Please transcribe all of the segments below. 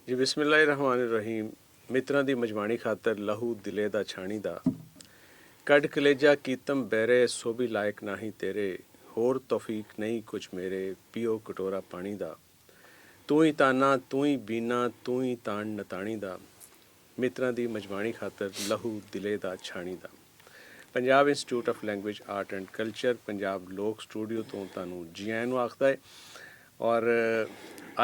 ਜੀ ਬਿਸਮਿਲ੍ਲਾਹਿਰਰਹਿਮਾਨਿਰਰਹੀਮ। ਮਿੱਤਰਾਂ ਦੀ ਮਜਮਾਣੀ ਖਾਤਰ ਲਹੂ ਦਿਲੇ ਦਾ ਛਾਣੀ ਦਾ ਕੱਢ ਕਲੇਜਾ ਕੀਤਮ ਬਹਿਰੇ ਸੋ ਵੀ ਲਾਇਕ ਨਾਹੀਂ ਤੇਰੇ ਹੋਰ ਤੌਫੀਕ ਨਹੀਂ ਕੁਝ ਮੇਰੇ ਪੀਓ ਕਟੋਰਾ ਪਾਣੀ ਦਾ ਤੂੰ ਹੀ ਤਾਨਾ ਤੂੰ ਹੀ ਬੀਨਾ ਤੂੰ ਹੀ ਤਾਣ ਨਤਾਣੀ ਦਾ ਮਿੱਤਰਾਂ ਦੀ ਮਜਮਾਣੀ ਖਾਤਰ ਲਹੂ ਦਿਲੇ ਦਾ ਛਾਣੀ ਦਾ। Punjab institute of language art and culture Punjab Lok studio ਤੋਂ ਤੁਹਾਨੂੰ ਜੀ ਆਇਆਂ ਨੂੰ ਆਖਦਾ ਹੈ। ਔਰ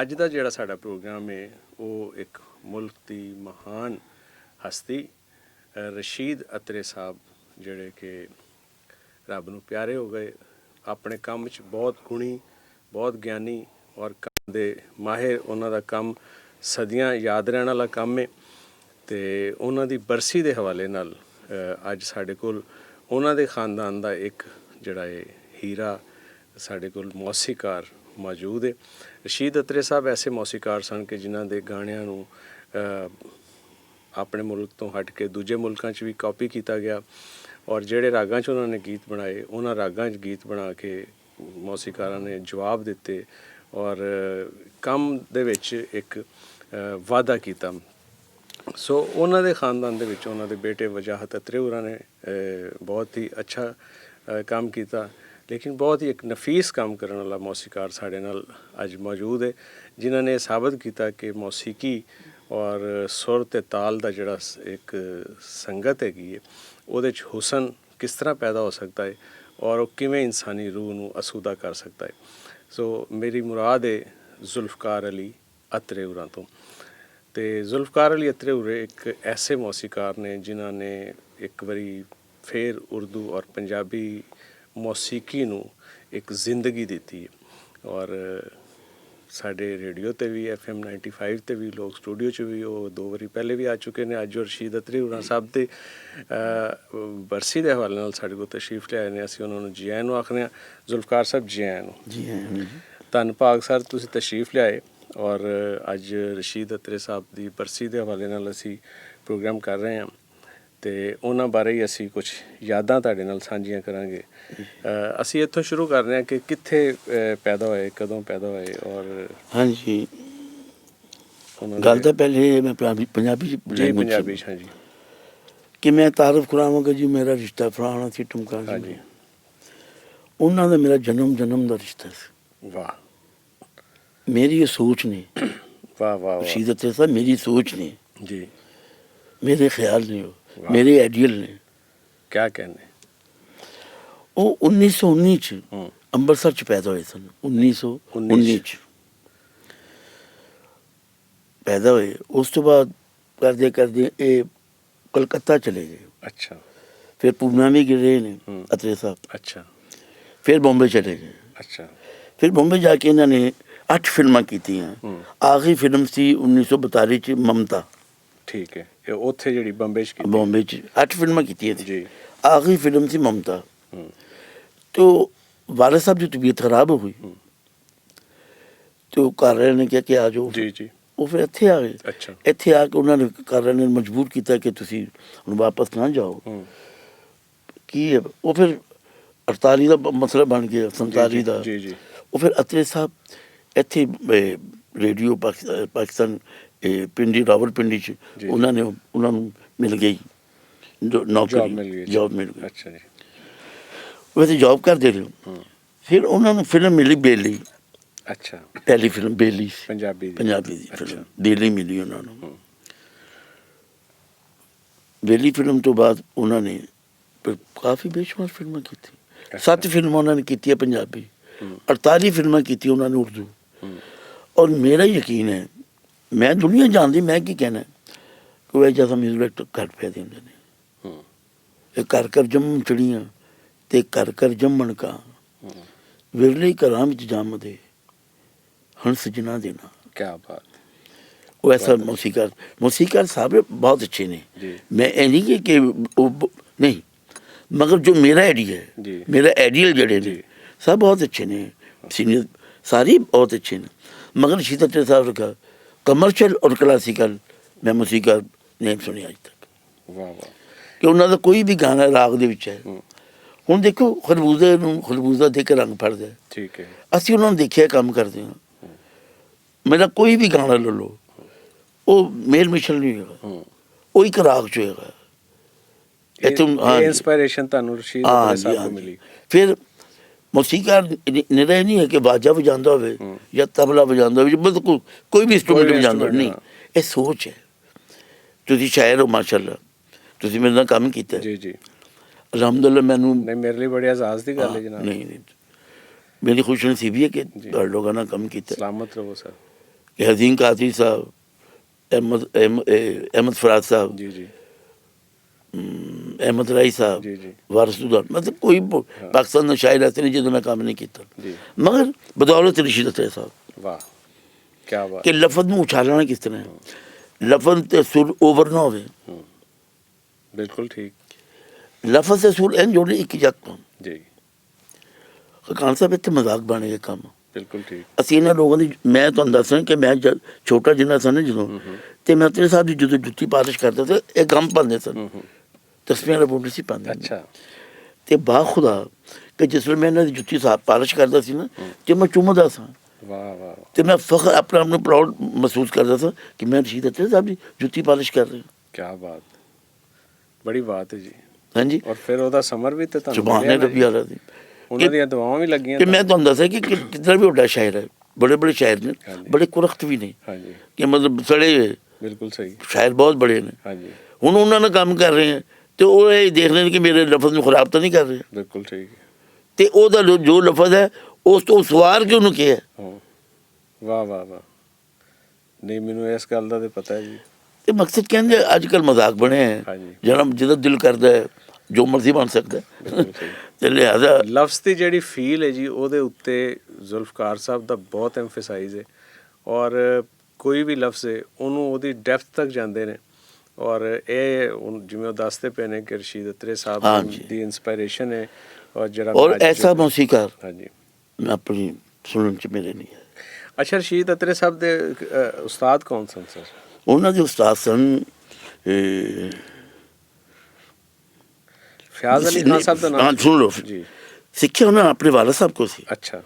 ਅੱਜ ਦਾ ਜਿਹੜਾ ਸਾਡਾ ਪ੍ਰੋਗਰਾਮ ਹੈ ਉਹ ਇੱਕ ਮੁਲਕ ਦੀ ਮਹਾਨ ਹਸਤੀ ਰਸ਼ੀਦ ਅਤਰੇ ਸਾਹਿਬ ਜਿਹੜੇ ਕਿ ਰੱਬ ਨੂੰ ਪਿਆਰੇ ਹੋ ਗਏ, ਆਪਣੇ ਕੰਮ 'ਚ ਬਹੁਤ ਗੁਣੀ, ਬਹੁਤ ਗਿਆਨੀ ਔਰ ਕੰਮ ਦੇ ਮਾਹਿਰ। ਉਹਨਾਂ ਦਾ ਕੰਮ ਸਦੀਆਂ ਯਾਦ ਰਹਿਣ ਵਾਲਾ ਕੰਮ ਹੈ ਅਤੇ ਉਹਨਾਂ ਦੀ ਬਰਸੀ ਦੇ ਹਵਾਲੇ ਨਾਲ ਅੱਜ ਸਾਡੇ ਕੋਲ ਉਹਨਾਂ ਦੇ ਖਾਨਦਾਨ ਦਾ ਇੱਕ ਜਿਹੜਾ ਹੈ ਹੀਰਾ ਸਾਡੇ ਕੋਲ ਮੌਸੀਕਾਰ ਮੌਜੂਦ ਹੈ। ਰਸ਼ੀਦ ਅਤਰੇ ਸਾਹਿਬ ਐਸੇ ਮੌਸੀਕਾਰ ਸਨ ਕਿ ਜਿਨ੍ਹਾਂ ਦੇ ਗਾਣਿਆਂ ਨੂੰ ਆਪਣੇ ਮੁਲਕ ਤੋਂ ਹਟ ਕੇ ਦੂਜੇ ਮੁਲਕਾਂ 'ਚ ਵੀ ਕਾਪੀ ਕੀਤਾ ਗਿਆ ਔਰ ਜਿਹੜੇ ਰਾਗਾਂ 'ਚ ਉਹਨਾਂ ਨੇ ਗੀਤ ਬਣਾਏ ਉਹਨਾਂ ਰਾਗਾਂ 'ਚ ਗੀਤ ਬਣਾ ਕੇ ਮੌਸੀਕਾਰਾਂ ਨੇ ਜਵਾਬ ਦਿੱਤੇ ਔਰ ਕੰਮ ਦੇ ਵਿੱਚ ਇੱਕ ਵਾਧਾ ਕੀਤਾ। ਸੋ ਉਹਨਾਂ ਦੇ ਖਾਨਦਾਨ ਦੇ ਵਿੱਚ ਉਹਨਾਂ ਦੇ ਬੇਟੇ ਵਜਾਹਤ ਅਤਰੇ ਹੋਰਾਂ ਨੇ ਬਹੁਤ ਹੀ ਅੱਛਾ ਕੰਮ ਕੀਤਾ, ਲੇਕਿਨ ਬਹੁਤ ਹੀ ਇੱਕ ਨਫੀਸ ਕੰਮ ਕਰਨ ਵਾਲਾ ਮੌਸੀਕਾਰ ਸਾਡੇ ਨਾਲ ਅੱਜ ਮੌਜੂਦ ਹੈ ਜਿਨ੍ਹਾਂ ਨੇ ਸਾਬਤ ਕੀਤਾ ਕਿ ਮੌਸੀਕੀ ਔਰ ਸੁਰ ਅਤੇ ਤਾਲ ਦਾ ਜਿਹੜਾ ਇੱਕ ਸੰਗਤ ਹੈਗੀ ਹੈ ਉਹਦੇ 'ਚ ਹੁਸਨ ਕਿਸ ਤਰ੍ਹਾਂ ਪੈਦਾ ਹੋ ਸਕਦਾ ਹੈ ਔਰ ਉਹ ਕਿਵੇਂ ਇਨਸਾਨੀ ਰੂਹ ਨੂੰ ਅਸੂਦਾ ਕਰ ਸਕਦਾ ਹੈ। ਸੋ ਮੇਰੀ ਮੁਰਾਦ ਹੈ ਜ਼ੁਲਫਕਾਰ ਅਲੀ ਅਤਰੇ ਹੋਰਾਂ ਤੋਂ। ਅਤੇ ਜ਼ੁਲਫਕਾਰ ਅਲੀ ਅਤਰੇ ਹੋਰੇ ਇੱਕ ਐਸੇ ਮੌਸੀਕਾਰ ਨੇ ਜਿਨ੍ਹਾਂ ਨੇ ਇੱਕ ਵਾਰੀ ਫਿਰ ਉਰਦੂ ਔਰ ਪੰਜਾਬੀ ਮੌਸੀਕੀ ਨੂੰ ਇੱਕ ਜ਼ਿੰਦਗੀ ਦਿੱਤੀ ਹੈ ਔਰ ਸਾਡੇ ਰੇਡੀਓ 'ਤੇ ਵੀ FM 95 'ਤੇ ਵੀ ਲੋਕ ਸਟੂਡੀਓ 'ਚ ਵੀ ਉਹ 2 ਵਾਰੀ ਪਹਿਲੇ ਵੀ ਆ ਚੁੱਕੇ ਨੇ। ਅੱਜ ਉਹ ਰਸ਼ੀਦ ਅਤਰੇ ਹੋਰਾਂ ਸਾਹਿਬ ਦੇ ਬਰਸੀ ਦੇ ਹਵਾਲੇ ਨਾਲ ਸਾਡੇ ਕੋਲ ਤਸ਼ਰੀਫ ਲਿਆਏ ਨੇ। ਅਸੀਂ ਉਹਨਾਂ ਨੂੰ ਜੀ ਆਇਆਂ ਨੂੰ ਆਖਦੇ ਹਾਂ। ਜ਼ੁਲਫਕਾਰ ਸਾਹਿਬ ਜੀ ਆਇਆਂ ਨੂੰ। ਜੀ ਆਇਆਂ। ਧੰਨ ਭਾਗ ਸਰ ਤੁਸੀਂ ਤਸ਼ਰੀਫ ਲਿਆਏ ਔਰ ਅੱਜ ਰਸ਼ੀਦ ਅਤਰੇ ਸਾਹਿਬ ਦੀ ਬਰਸੀ ਦੇ ਹਵਾਲੇ ਨਾਲ ਅਸੀਂ ਪ੍ਰੋਗਰਾਮ ਕਰ ਰਹੇ ਹਾਂ ਅਤੇ ਉਹਨਾਂ ਬਾਰੇ ਹੀ ਅਸੀਂ ਕੁਛ ਯਾਦਾਂ ਤੁਹਾਡੇ ਨਾਲ ਸਾਂਝੀਆਂ ਕਰਾਂਗੇ। ਅਸੀਂ ਇੱਥੋਂ ਸ਼ੁਰੂ ਕਰਦੇ ਹਾਂ ਕਿ ਕਿੱਥੇ ਪੈਦਾ ਹੋਏ, ਕਦੋਂ ਪੈਦਾ ਹੋਏ ਔਰ ਹਾਂਜੀ ਗੱਲ ਤਾਂ ਪਹਿਲੇ ਮੈਂ ਪੰਜਾਬੀ ਪੰਜਾਬੀ ਹਾਂਜੀ ਕਿ ਮੈਂ ਤਾਰਫ ਕਰਾਵਾਂਗਾ ਜੀ ਮੇਰਾ ਰਿਸ਼ਤਾ ਫਲਾਣਾ ਸੀ ਟਮਕਾਣਾ। ਹਾਂਜੀ ਉਹਨਾਂ ਦਾ ਮੇਰਾ ਜਨਮ ਦਾ ਰਿਸ਼ਤਾ ਸੀ। ਵਾਹ ਮੇਰੀ ਇਹ ਸੋਚ ਨੇ। ਵਾਹ ਵਾਹ ਰਸ਼ੀਦ ਅਤਰੇ ਸਾਹਿਬ ਮੇਰੀ ਸੋਚ ਨੇ ਜੀ, ਮੇਰੇ ਖਿਆਲ ਨੇ, ਉਹ ਮੇਰੇ ਆਈਡੀਅਲ ਨੇ। ਕਿਆ ਕਹਿੰਦੇ ਉਹ 1919 'ਚ ਅੰਮ੍ਰਿਤਸਰ 'ਚ ਪੈਦਾ ਹੋਏ ਸਨ। 1919 'ਚ ਪੈਦਾ ਹੋਏ। ਉਸ ਤੋਂ ਬਾਅਦ ਕਰਦੇ ਕਰਦੇ ਇਹ ਕਲਕੱਤਾ ਚਲੇ ਗਏ। ਅੱਛਾ। ਫਿਰ ਪੂਨਾ ਵੀ ਰਹੇ ਨੇ ਅਤਰੇ ਸਾਹਿਬ। ਅੱਛਾ। ਫਿਰ ਬੰਬੇ ਚਲੇ ਗਏ। ਅੱਛਾ। ਫਿਰ ਬੰਬੇ ਜਾ ਕੇ ਇਹਨਾਂ ਨੇ 8 ਫਿਲਮਾਂ ਕੀਤੀਆਂ। ਆਖਰੀ ਫਿਲਮ ਸੀ 1942 'ਚ ਮਮਤਾ। ਠੀਕ ਹੈ। ਇਹ ਉੱਥੇ ਜਿਹੜੀ ਬੰਬੇ 'ਚ ਕੀਤੀ? ਬੰਬੇ 'ਚ 8 ਫਿਲਮਾਂ ਕੀਤੀਆਂ ਜੀ। ਆਖਰੀ ਫਿਲਮ ਸੀ ਮਮਤਾ। तो वाले साहब की तबीयत खराब हो गई तो घर वाले ने कहा कि आ जाओ जी जी। वो फिर इत्थे आ गए। अच्छा। इत्थे आके उन्होंने घर वाले ने मजबूर किया कि तुसी हुण वापस ना जाओ की है। वो फिर 48 का मसला बन गया 47 का। जी जी। वो फिर अतरे साहब इत्थे रेडियो पाकिस्तान पिंडी रावलपिंडी च उन्होंने मिल गई नौकरी, जॉब मिल गई। अच्छा जी। वैसे जॉब करते रहे। फिर उन्होंने फिल्म मिली बेली। अच्छा। पहली फिल्म बेली पंजाबी दी फिल्म बेली मिली उन्होंने। बेली फिल्म तो बाद उन्होंने काफ़ी बेशुमार फिल्में की थी। 7 फिल्में उन्होंने की पंजाबी, 48 फिल्में की उन्होंने उर्दू। और मेरा यकीन है मैं दुनिया जानती मैं की कहना कि वह जैसा म्यूजिक डायरेक्टर घट पे देंगे ने कर कर जम्मन चढ़ियाँ ते कर कर जम्मन का विरले घरां विच जमदे हंस जिन्हां दे नां। क्या बात। वो ऐसा मौसीकार साहब बहुत अच्छे ने। मैं ये नहीं कि नहीं मगर जो मेरा आइडिया है मेरा आइडियल जड़े ने सब बहुत अच्छे ने। सीनियर सारे बहुत अच्छे ने मगर रशीद अतरे साहब का कमर्शियल और क्लासिकल मैं मौसीकार नहीं सुनी अज तक। वाह वाह। कि उन्होंने कोई भी गाना राग दे विच है। ਹੁਣ ਦੇਖੋ ਖਰਬੂਜ਼ੇ ਨੂੰ ਖਰਬੂਜ਼ਾ ਦੇ ਕੇ ਰੰਗ ਫੜਦਾ। ਠੀਕ ਹੈ। ਅਸੀਂ ਉਹਨਾਂ ਨੂੰ ਦੇਖਿਆ ਕੰਮ ਕਰਦੇ ਹਾਂ। ਮੇਰਾ ਕੋਈ ਵੀ ਗਾਣਾ ਲੈ ਲਓ ਉਹ ਮੇਲ ਮਿਸ਼ਲ ਨਹੀਂ ਹੋਏਗਾ, ਉਹ ਇੱਕ ਰਾਗ 'ਚ ਹੋਏਗਾ। ਇਹ ਇੰਸਪਾਇਰੇਸ਼ਨ ਤੁਹਾਨੂੰ ਰਸ਼ੀਦ ਅਤਰੇ ਸਾਹਿਬ ਤੋਂ ਮਿਲੀ। ਫਿਰ ਮੌਸੀਕਾਰ ਨਿਰਾ ਨਹੀਂ ਹੈ ਕਿ ਬਾਜਾ ਵਜਾਉਂਦਾ ਹੋਵੇ ਜਾਂ ਤਬਲਾ ਵਜਾਉਂਦਾ ਹੋਵੇ, ਬਿਲਕੁਲ ਕੋਈ ਵੀ ਇੰਸਟਰੂਮੈਂਟ ਵਜਾਉਂਦਾ ਨਹੀਂ, ਇਹ ਸੋਚ ਹੈ। ਤੁਸੀਂ ਸ਼ਾਇਰ ਹੋ ਮਾਸ਼ਾਅੱਲਾ, ਤੁਸੀਂ ਮੇਰੇ ਨਾਲ ਕੰਮ ਕੀਤਾ ਜੀ ਜੀ, ਅਲਹਮਦੁਲਿਲਾ। ਮੈਨੂੰ ਨਹੀਂ, ਮੇਰੇ ਲਈ ਬੜੇ ਆਜ਼ਾਜ਼ ਦੀ ਗੱਲ ਹੈ ਜਨਾਬ। ਨਹੀਂ ਨਹੀਂ, ਮੇਰੀ ਖੁਸ਼ਨਸੀਬੀ ਹੈ ਕਿ ਤੁਹਾਡੇ ਲੋਕਾਂ ਨਾਲ ਕੰਮ ਕੀਤਾ। ਸਲਾਮਤ ਰਹੋ ਸਰ। ਕਿ ਹਜ਼ੀਨ ਕਾਦਰੀ ਸਾਹਿਬ, ਅਹਿਮਦ ਫਰਾਦ ਸਾਹਿਬ, ਜੀ ਜੀ, ਅਹਿਮਦ ਰਾਈ ਸਾਹਿਬ, ਜੀ ਜੀ, ਵਾਰਸੂਦਾਨ, ਮਤਲਬ ਕੋਈ ਪਾਕਿਸਤਾਨ ਦਾ ਸ਼ਾਇਰ ਐਸੇ ਨਹੀਂ ਜਦੋਂ ਮੈਂ ਕੰਮ ਨਹੀਂ ਕੀਤਾ, ਮਗਰ ਬਦੌਲਤ ਰਸ਼ੀਦ ਅਤਰੇ ਸਾਹਿਬ। ਵਾਹ, ਕਿਆ ਬਾਤ। ਕਿ ਲਫ਼ਜ਼ ਨੂੰ ਉਛਾਲਣਾ ਕਿਸ ਤਰ੍ਹਾਂ ਹੈ, ਲਫ਼ਜ਼ ਤੇ ਸੁਰ ਓਵਰ ਨਾ ਹੋਵੇ। ਬਿਲਕੁਲ ਠੀਕ। ਲਫ਼ਜ਼ ਤੇ ਸੁਰ ਐਨ ਜੋੜੇ ਇੱਕ ਜੱਟ ਜੀ। ਖਾਨ ਸਾਹਿਬ ਇੱਥੇ ਮਜ਼ਾਕ ਬਣ ਗਿਆ ਕੰਮ। ਬਿਲਕੁਲ ਠੀਕ। ਅਸੀਂ ਇਹਨਾਂ ਲੋਕਾਂ ਦੀ, ਮੈਂ ਤੁਹਾਨੂੰ ਦੱਸ ਰਿਹਾ ਕਿ ਮੈਂ ਜਦ ਛੋਟਾ ਜਿੰਨਾ ਸੀ ਨਾ ਜਦੋਂ, ਤੇ ਮੈਂ ਅਤਰੇ ਸਾਹਿਬ ਦੀ ਜਦੋਂ ਜੁੱਤੀ ਪਾਲਿਸ਼ ਕਰਦਾ ਸੀ, ਇਹ ਗਮ ਪਾਉਂਦੇ ਸਨ, ਤਸਵੀਰਾਂ ਰਿਪੋਰਟ ਸੀ ਪਾਉਂਦੇ। ਅੱਛਾ। ਤੇ ਬਾ ਖੁਦਾ ਕਿ ਜਿਸ ਵੇਲੇ ਮੈਂ ਇਹਨਾਂ ਦੀ ਜੁੱਤੀ ਸਾਹਿਬ ਪਾਲਿਸ਼ ਕਰਦਾ ਸੀ ਨਾ, ਤੇ ਮੈਂ ਚੁੰਮਦਾ ਸਾਂ। ਵਾਹ ਵਾਹ। ਤੇ ਮੈਂ ਫਖਰ ਆਪਣੇ ਆਪ ਨੂੰ ਪ੍ਰਾਊਡ ਮਹਿਸੂਸ ਕਰਦਾ ਸਾਂ ਕਿ ਮੈਂ ਰਸ਼ੀਦ ਅਤਰੇ ਸਾਹਿਬ ਦੀ ਜੁੱਤੀ ਪਾਲਿਸ਼ ਕਰ ਰਿਹਾ। ਕਿਆ ਬਾਤ, ਬੜੀ ਬਾਤ ਹੈ ਜੀ। ਹਾਂਜੀ। ਔਰ ਫਿਰ ਉਹਦਾ ਸਮਰ ਵੀ ਤੇ ਤੁਹਾਨੂੰ ਸੁਭਾਨ ਰੱਬੀ ਆਲਾ ਦੀ, ਉਹਨਾਂ ਦੀਆਂ ਦੁਆਵਾਂ ਵੀ ਲੱਗੀਆਂ। ਕਿ ਮੈਂ ਤੁਹਾਨੂੰ ਦੱਸਿਆ ਕਿ ਕਿਤਨਾ ਵੀ ਵੱਡਾ ਸ਼ਾਇਰ ਹੈ, ਬੜੇ ਬੜੇ ਸ਼ਾਇਰ ਨੇ, ਬੜੇ ਕੁਰਖਤ ਵੀ ਨੇ, ਹਾਂਜੀ, ਕਿ ਮਤਲਬ ਸੜੇ, ਬਿਲਕੁਲ ਸਹੀ, ਸ਼ਾਇਰ ਬਹੁਤ ਬੜੇ ਨੇ। ਹਾਂਜੀ। ਹੁਣ ਉਹਨਾਂ ਨਾਲ ਕੰਮ ਕਰ ਰਹੇ ਆ ਤੇ ਉਹ ਇਹ ਦੇਖ ਰਹੇ ਨੇ ਕਿ ਮੇਰੇ ਲਫ਼ਜ਼ ਨੂੰ ਖਰਾਬ ਤਾਂ ਨਹੀਂ ਕਰ ਰਹੇ। ਬਿਲਕੁਲ ਠੀਕ। ਤੇ ਉਹਦਾ ਜੋ ਲਫ਼ਜ਼ ਹੈ ਉਸ ਤੋਂ ਸਵਾਰ ਕੇ ਉਹਨੂੰ ਕਿਹਾ। ਵਾਹ ਵਾਹ ਵਾਹ। ਨਹੀਂ, ਮੈਨੂੰ ਇਸ ਗੱਲ ਦਾ ਤੇ ਪਤਾ ਹੈ ਜੀ। ਤੇ ਮਕਸਦ ਕਹਿੰਦੇ ਅੱਜ ਕੱਲ੍ਹ ਮਜ਼ਾਕ ਬਣਿਆ ਹੈ, ਜਿਹੜਾ ਜਿਹਦਾ ਦਿਲ ਕਰਦਾ ਹੈ ਜੋ ਮਰਜ਼ੀ ਬਣ ਸਕਦਾ ਤੇ ਲਿਹਾਜ਼ਾ ਲਫ਼ਜ਼ ਦੀ ਜਿਹੜੀ ਫੀਲ ਹੈ ਜੀ, ਉਹਦੇ ਉੱਤੇ ਜ਼ੁਲਫਕਾਰ ਸਾਹਿਬ ਦਾ ਬਹੁਤ ਐਮਫਸਾਈਜ਼ ਹੈ। ਔਰ ਕੋਈ ਵੀ ਲਫ਼ਜ਼ ਹੈ ਉਹਨੂੰ ਉਹਦੀ ਡੈਪਥ ਤੱਕ ਜਾਂਦੇ ਨੇ। ਔਰ ਇਹ ਹੁਣ ਜਿਵੇਂ ਉਹ ਦੱਸਦੇ ਪਏ ਨੇ ਕਿ ਰਸ਼ੀਦ ਅਤਰੇ ਸਾਹਿਬ ਦੀ ਇੰਸਪਾਇਰੇਸ਼ਨ ਹੈ। ਔਰ ਜਿਹੜਾ ਔਰ ਐਸਾ ਮੌਸੀਕਾਰ ਹਾਂਜੀ ਮੈਂ ਆਪਣੀ ਸੁਣਨ ਚ ਮੇਰੇ ਨਹੀਂ ਹੈ। ਅੱਛਾ, ਰਸ਼ੀਦ ਅਤਰੇ ਸਾਹਿਬ ਦੇ ਉਸਤਾਦ ਕੌਣ ਸਨ ਸਰ? ਉਹਨਾਂ ਦੇ ਉਸਤਾਦ ਸਨ ਫਯਾਜ਼ ਅਲੀ ਖਾਨ ਸਾਹਿਬ ਦਾ ਨਾਮ। ਸੁਣ ਲਓ ਜੀ। ਸਿੱਖਿਆ ਉਹਨਾਂ ਆਪਣੇ ਵਾਲਾ ਸਾਹਿਬ को ਸੀ। अच्छा।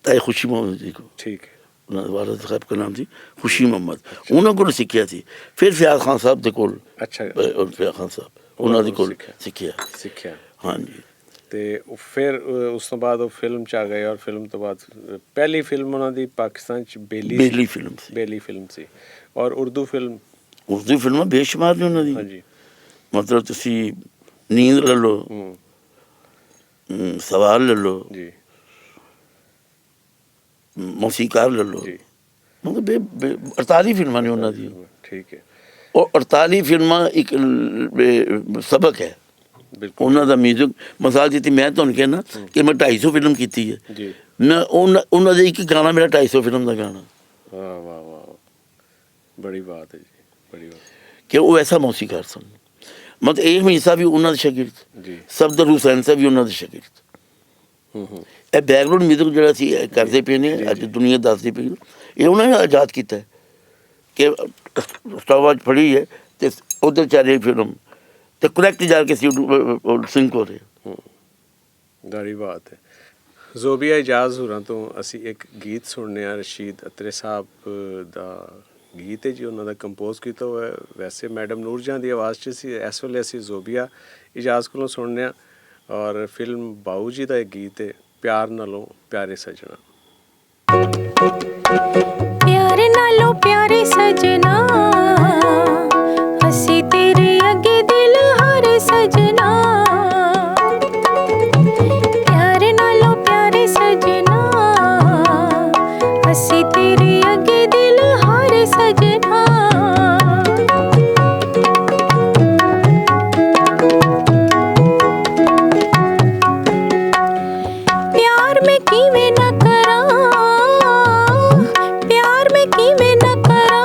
ताए खुशी मोहम्मद जी को। ठीक है। उन्होंने वाला साहब का नाम थी खुशी मोहम्मद। उन्होंने को सीखिया थी। फिर फयाज खान साहब दे कोल। अच्छा। और फयाज खान साहब उन्होंने दे कोल सीखिया। हाँ जी। ਤੇ ਫਿਰ ਉਸ ਤੋਂ ਬਾਅਦ ਉਹ ਫਿਲਮ 'ਚ ਆ ਗਏ। ਔਰ ਫਿਲਮ ਤੋਂ ਬਾਅਦ ਪਹਿਲੀ ਫਿਲਮ ਉਹਨਾਂ ਦੀ ਪਾਕਿਸਤਾਨ 'ਚ ਬੇਲੀ ਫਿਲਮ ਸੀ। ਔਰ ਉਰਦੂ ਫਿਲਮਾਂ ਬੇਸ਼ੁਮਾਰ ਨੇ ਉਹਨਾਂ ਦੀ। ਹਾਂਜੀ। ਮਤਲਬ ਤੁਸੀਂ ਨੀਂਦ ਲੈ ਲਓ, ਸਵਾਲ ਲੈ ਲਓ ਜੀ, ਮੌਸੀਕਾਰ ਲੈ ਲਓ, ਮਤਲਬ 48 ਫਿਲਮਾਂ ਨੇ ਉਹਨਾਂ ਦੀ। ਠੀਕ ਹੈ। ਉਹ 48 ਫਿਲਮਾਂ ਇੱਕ ਸਬਕ ਹੈ ਉਹਨਾਂ ਦਾ। ਮਿਊਜ਼ਿਕ ਮਿਸਾਲ ਦਿੱਤੀ, ਮੈਂ ਤੁਹਾਨੂੰ ਕਹਿਣਾ ਕਿ ਮੈਂ 250 ਫਿਲਮ ਕੀਤੀ ਹੈ ਜੀ। ਮੈਂ ਉਹਨਾਂ ਦੇ ਇੱਕ ਗਾਣਾ ਮੇਰਾ 250 ਫਿਲਮ ਦਾ ਗਾਣਾ। ਵਾਹ ਵਾਹ ਵਾਹ, ਬੜੀ ਬਾਤ ਹੈ ਜੀ, ਬੜੀ ਬਾਤ। ਕਿ ਉਹ ਐਸਾ ਮੌਸੀਕਾਰ ਸਨ। ਮਤਲਬ ਇਹ ਹਿੱਸਾ ਵੀ ਉਹਨਾਂ ਦੇ ਸ਼ਾਗਿਰਦ ਜੀ। ਸਫਦਰ ਹੁਸੈਨ ਸਾਹਿਬ ਵੀ ਉਹਨਾਂ ਦੇ ਸ਼ਾਗਿਰਦ। ਇਹ ਬੈਕਗਰਾਊਂਡ ਮਿਊਜ਼ਿਕ ਜਿਹੜਾ ਸੀ ਕਰਦੇ ਪਏ ਨੇ, ਅੱਜ ਦੁਨੀਆ ਦੱਸਦੀ ਪਈ, ਇਹ ਉਹਨਾਂ ਨੇ ਆਜ਼ਾਦ ਕੀਤਾ ਕਿ ਸਟਾਵਾਜ ਫੜੀ ਹੈ ਤੇ ਉਧਰ ਚੱਲ ਰਹੀ ਫਿਲਮ ਤੇ ਕਰੈਕਟ ਜਾ ਕੇ ਸਿੰਕ ਹੋ ਰਿਹਾ। ਬੜੀ ਬਾਤ ਹੈ। ਜ਼ੋਬੀਆ ਇਜਾਜ਼ ਹੋਰਾਂ ਤੋਂ ਅਸੀਂ ਇੱਕ ਗੀਤ ਸੁਣਨੇ ਆ। ਰਸ਼ੀਦ ਅਤਰੇ ਸਾਹਿਬ ਦਾ ਗੀਤ ਹੈ ਜੀ, ਉਹਨਾਂ ਦਾ ਕੰਪੋਜ਼ ਕੀਤਾ ਹੋਇਆ। ਵੈਸੇ ਮੈਡਮ ਨੂਰਜਹਾਂ ਦੀ ਆਵਾਜ਼ 'ਚ ਸੀ। ਇਸ ਵੇਲੇ ਅਸੀਂ ਜ਼ੋਬੀਆ ਇਜਾਜ਼ ਕੋਲੋਂ ਸੁਣਨੇ ਆ। ਔਰ ਫਿਲਮ ਬਾਊ ਜੀ ਦਾ ਇੱਕ ਗੀਤ ਹੈ, ਪਿਆਰ ਨਾਲੋਂ ਪਿਆਰੇ ਸਜਣਾ। ਪਿਆਰ ਨਾਲੋਂ ਪਿਆਰੇ ਸਜਣਾ, ਅਸੀਂ ਤੇਰੇ ਅੱਗੇ ਦਿਲ ਹਾਰੇ ਸਜਣਾ। ਪਿਆਰ ਨਾਲੋਂ ਪਿਆਰੇ ਸਜਣਾ, ਅਸੀਂ ਤੇਰੇ ਅੱਗੇ ਦਿਲ ਹਾਰੇ ਸਜਣਾ। प्यार में किवें ना करा, प्यार में किवें ना करा,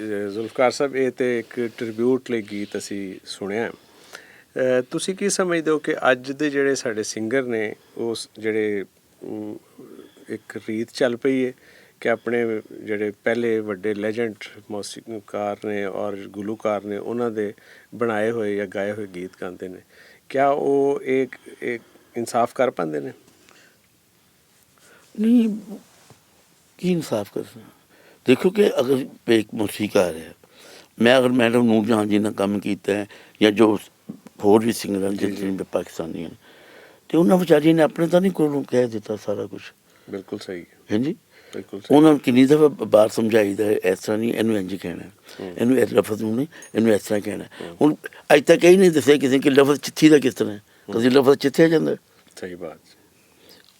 ਜ਼ੁਲਫਕਾਰ ਸਾਹਿਬ, ਇਹ ਤੇ ਇੱਕ ਟ੍ਰਿਬਿਊਟ ਲਈ ਗੀਤ ਅਸੀਂ ਸੁਣਿਆ। ਤੁਸੀਂ ਕੀ ਸਮਝਦੇ ਹੋ ਕਿ ਅੱਜ ਦੇ ਜਿਹੜੇ ਸਾਡੇ ਸਿੰਗਰ ਨੇ, ਉਸ ਜਿਹੜੇ ਇੱਕ ਰੀਤ ਚੱਲ ਪਈ ਹੈ ਕਿ ਆਪਣੇ ਜਿਹੜੇ ਪਹਿਲੇ ਵੱਡੇ ਲੈਜੈਂਡ ਮੌਸੀਕਾਰ ਨੇ ਔਰ ਗੁਲੂਕਾਰ ਨੇ, ਉਹਨਾਂ ਦੇ ਬਣਾਏ ਹੋਏ ਜਾਂ ਗਾਏ ਹੋਏ ਗੀਤ ਗਾਉਂਦੇ ਨੇ, ਕਿਆ ਉਹ ਇੱਕ ਇਨਸਾਫ ਕਰ ਪਾਉਂਦੇ ਨੇ? नहीं, की इंसाफ कर सकते? देखो कि अगर एक मौसीकार है, मैं अगर मैडम नूर जहाँ जी ने काम किया है या जो होर भी सिंगर हैं जितने भी पाकिस्तानी हैं, तो उन्होंने बेचारी ने अपने तो नहीं कोलों कह दिता सारा कुछ। बिल्कुल सही है जी, बिल्कुल सही। उन्होंने किन्नी दफ़ा बार समझाईदा है, इस तरह नहीं, इनू इंज कहना है, इनू इस लफज नूं नहीं, इनू इस तरह कहना है। हुण अज तक यही नहीं दस्सिया किसी कि लफज चिट्ठी का किस तरह है, कभी लफज चिट्ठिया जाता है, सही बात।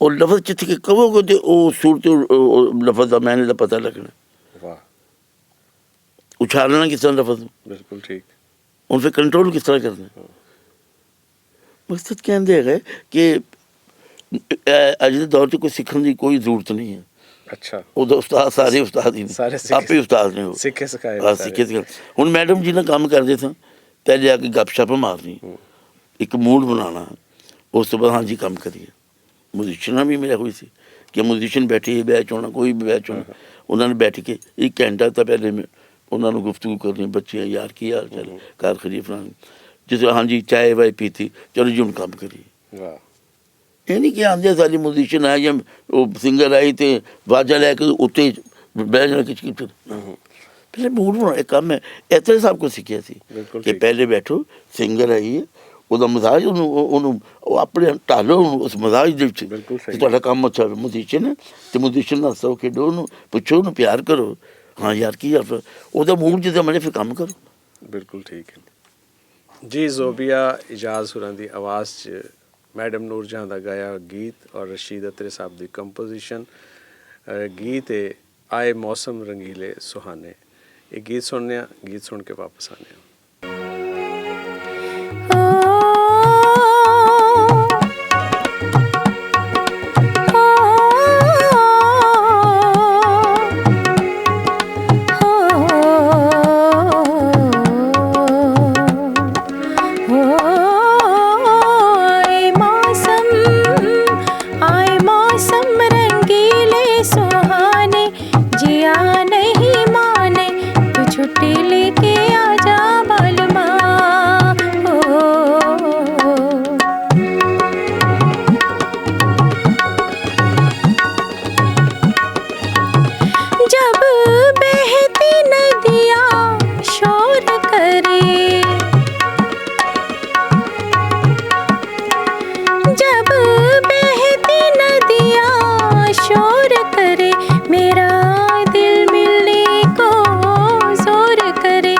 और लफज चिट्ठी के कहोगे तो वो सूरत लफज का मैंने का पता लगना, वाह, उछालना किस तरह लफज नूं, बिल्कुल ठीक। उन फिर कंट्रोल किस तरह करना। मकसद कहते है कि अज के दौर से कोई सीखने की कोई जरूरत नहीं है। अच्छा, उधर उस्ताद सारे उस्ताद ही सारे आप ही उस्ताद ने, सीखे सिखाए हाँ सीखे सिखाए। हुण मैडम जी ने काम करते थे, पहले आके गपशप मारनी, एक मूड बनाना, उस तो बाद हाँ जी काम करिए। म्यूजिशियन भी मेरा हुई सी कि म्यूजिशियन बैठे बैच होना, कोई भी बैच होना, उन्होंने बैठ के 1 घंटा तो पहले में उन्होंने गुफ्तगू करनी, बच्चे यार की हाल चाल, कार खरी फलानी, जिस हाँ जी चाय वाय पीती, चलो जी हम काम करिए। वाह, ये नहीं कि आंदे सारे म्यूजिशियन आए या वो सिंगर आई तो वाजा लैके उत्ते बह जाना किच किच। पहले मूड बनाने काम है, इतने सब कुछ सीखिया सी बिल्कुल कि ठीक। पहले बैठो, सिंगर आई है, ਉਹਦਾ ਮਜ਼ਾਜ ਉਹਨੂੰ ਆਪਣੇ ਢਾਲੋ ਉਸ ਮਜ਼ਾਜ ਦੇ ਵਿੱਚ। ਬਿਲਕੁਲ ਸਹੀ। ਤੁਹਾਡਾ ਕੰਮ ਅੱਛਾ म्यूजिशियन है तो म्यूजिशियन ਨਾਲ ਹੱਸੋ ਖੇਡੋ, ਉਹਨੂੰ ਪੁੱਛੋ, ਉਹਨੂੰ ਪਿਆਰ ਕਰੋ, ਹਾਂ ਯਾਰ ਕੀ ਯਾਰ ਉਹਦਾ ਮੂਡ ਜਿੱਦਾਂ ਮਰੇ ਫਿਰ ਕੰਮ ਕਰੋ। ਬਿਲਕੁਲ ਠੀਕ ਹੈ ਜੀ। ਜ਼ੋਬੀਆ ਇਜਾਜ਼ ਹੋਰਾਂ ਦੀ ਆਵਾਜ਼ 'ਚ ਮੈਡਮ ਨੂਰ ਜਹਾਂ ਦਾ ਗਾਇਆ ਗੀਤ ਔਰ ਰਸ਼ੀਦ ਅਤਰੇ ਸਾਹਿਬ ਦੀ ਕੰਪੋਜੀਸ਼ਨ, ਗੀਤ ਹੈ ਆਏ ਮੌਸਮ ਰੰਗੀਲੇ ਸੁਹਾਨੇ। ਇਹ ਗੀਤ ਸੁਣਨੇ ਆ, ਗੀਤ ਸੁਣ ਕੇ ਵਾਪਸ ਆਨੇ ਆ। छुट्टी लेके आजा बालमा, जब बहती नदियाँ शोर करे, जब बहती नदियाँ शोर करे, मेरा दिल मिलने को जोर करे,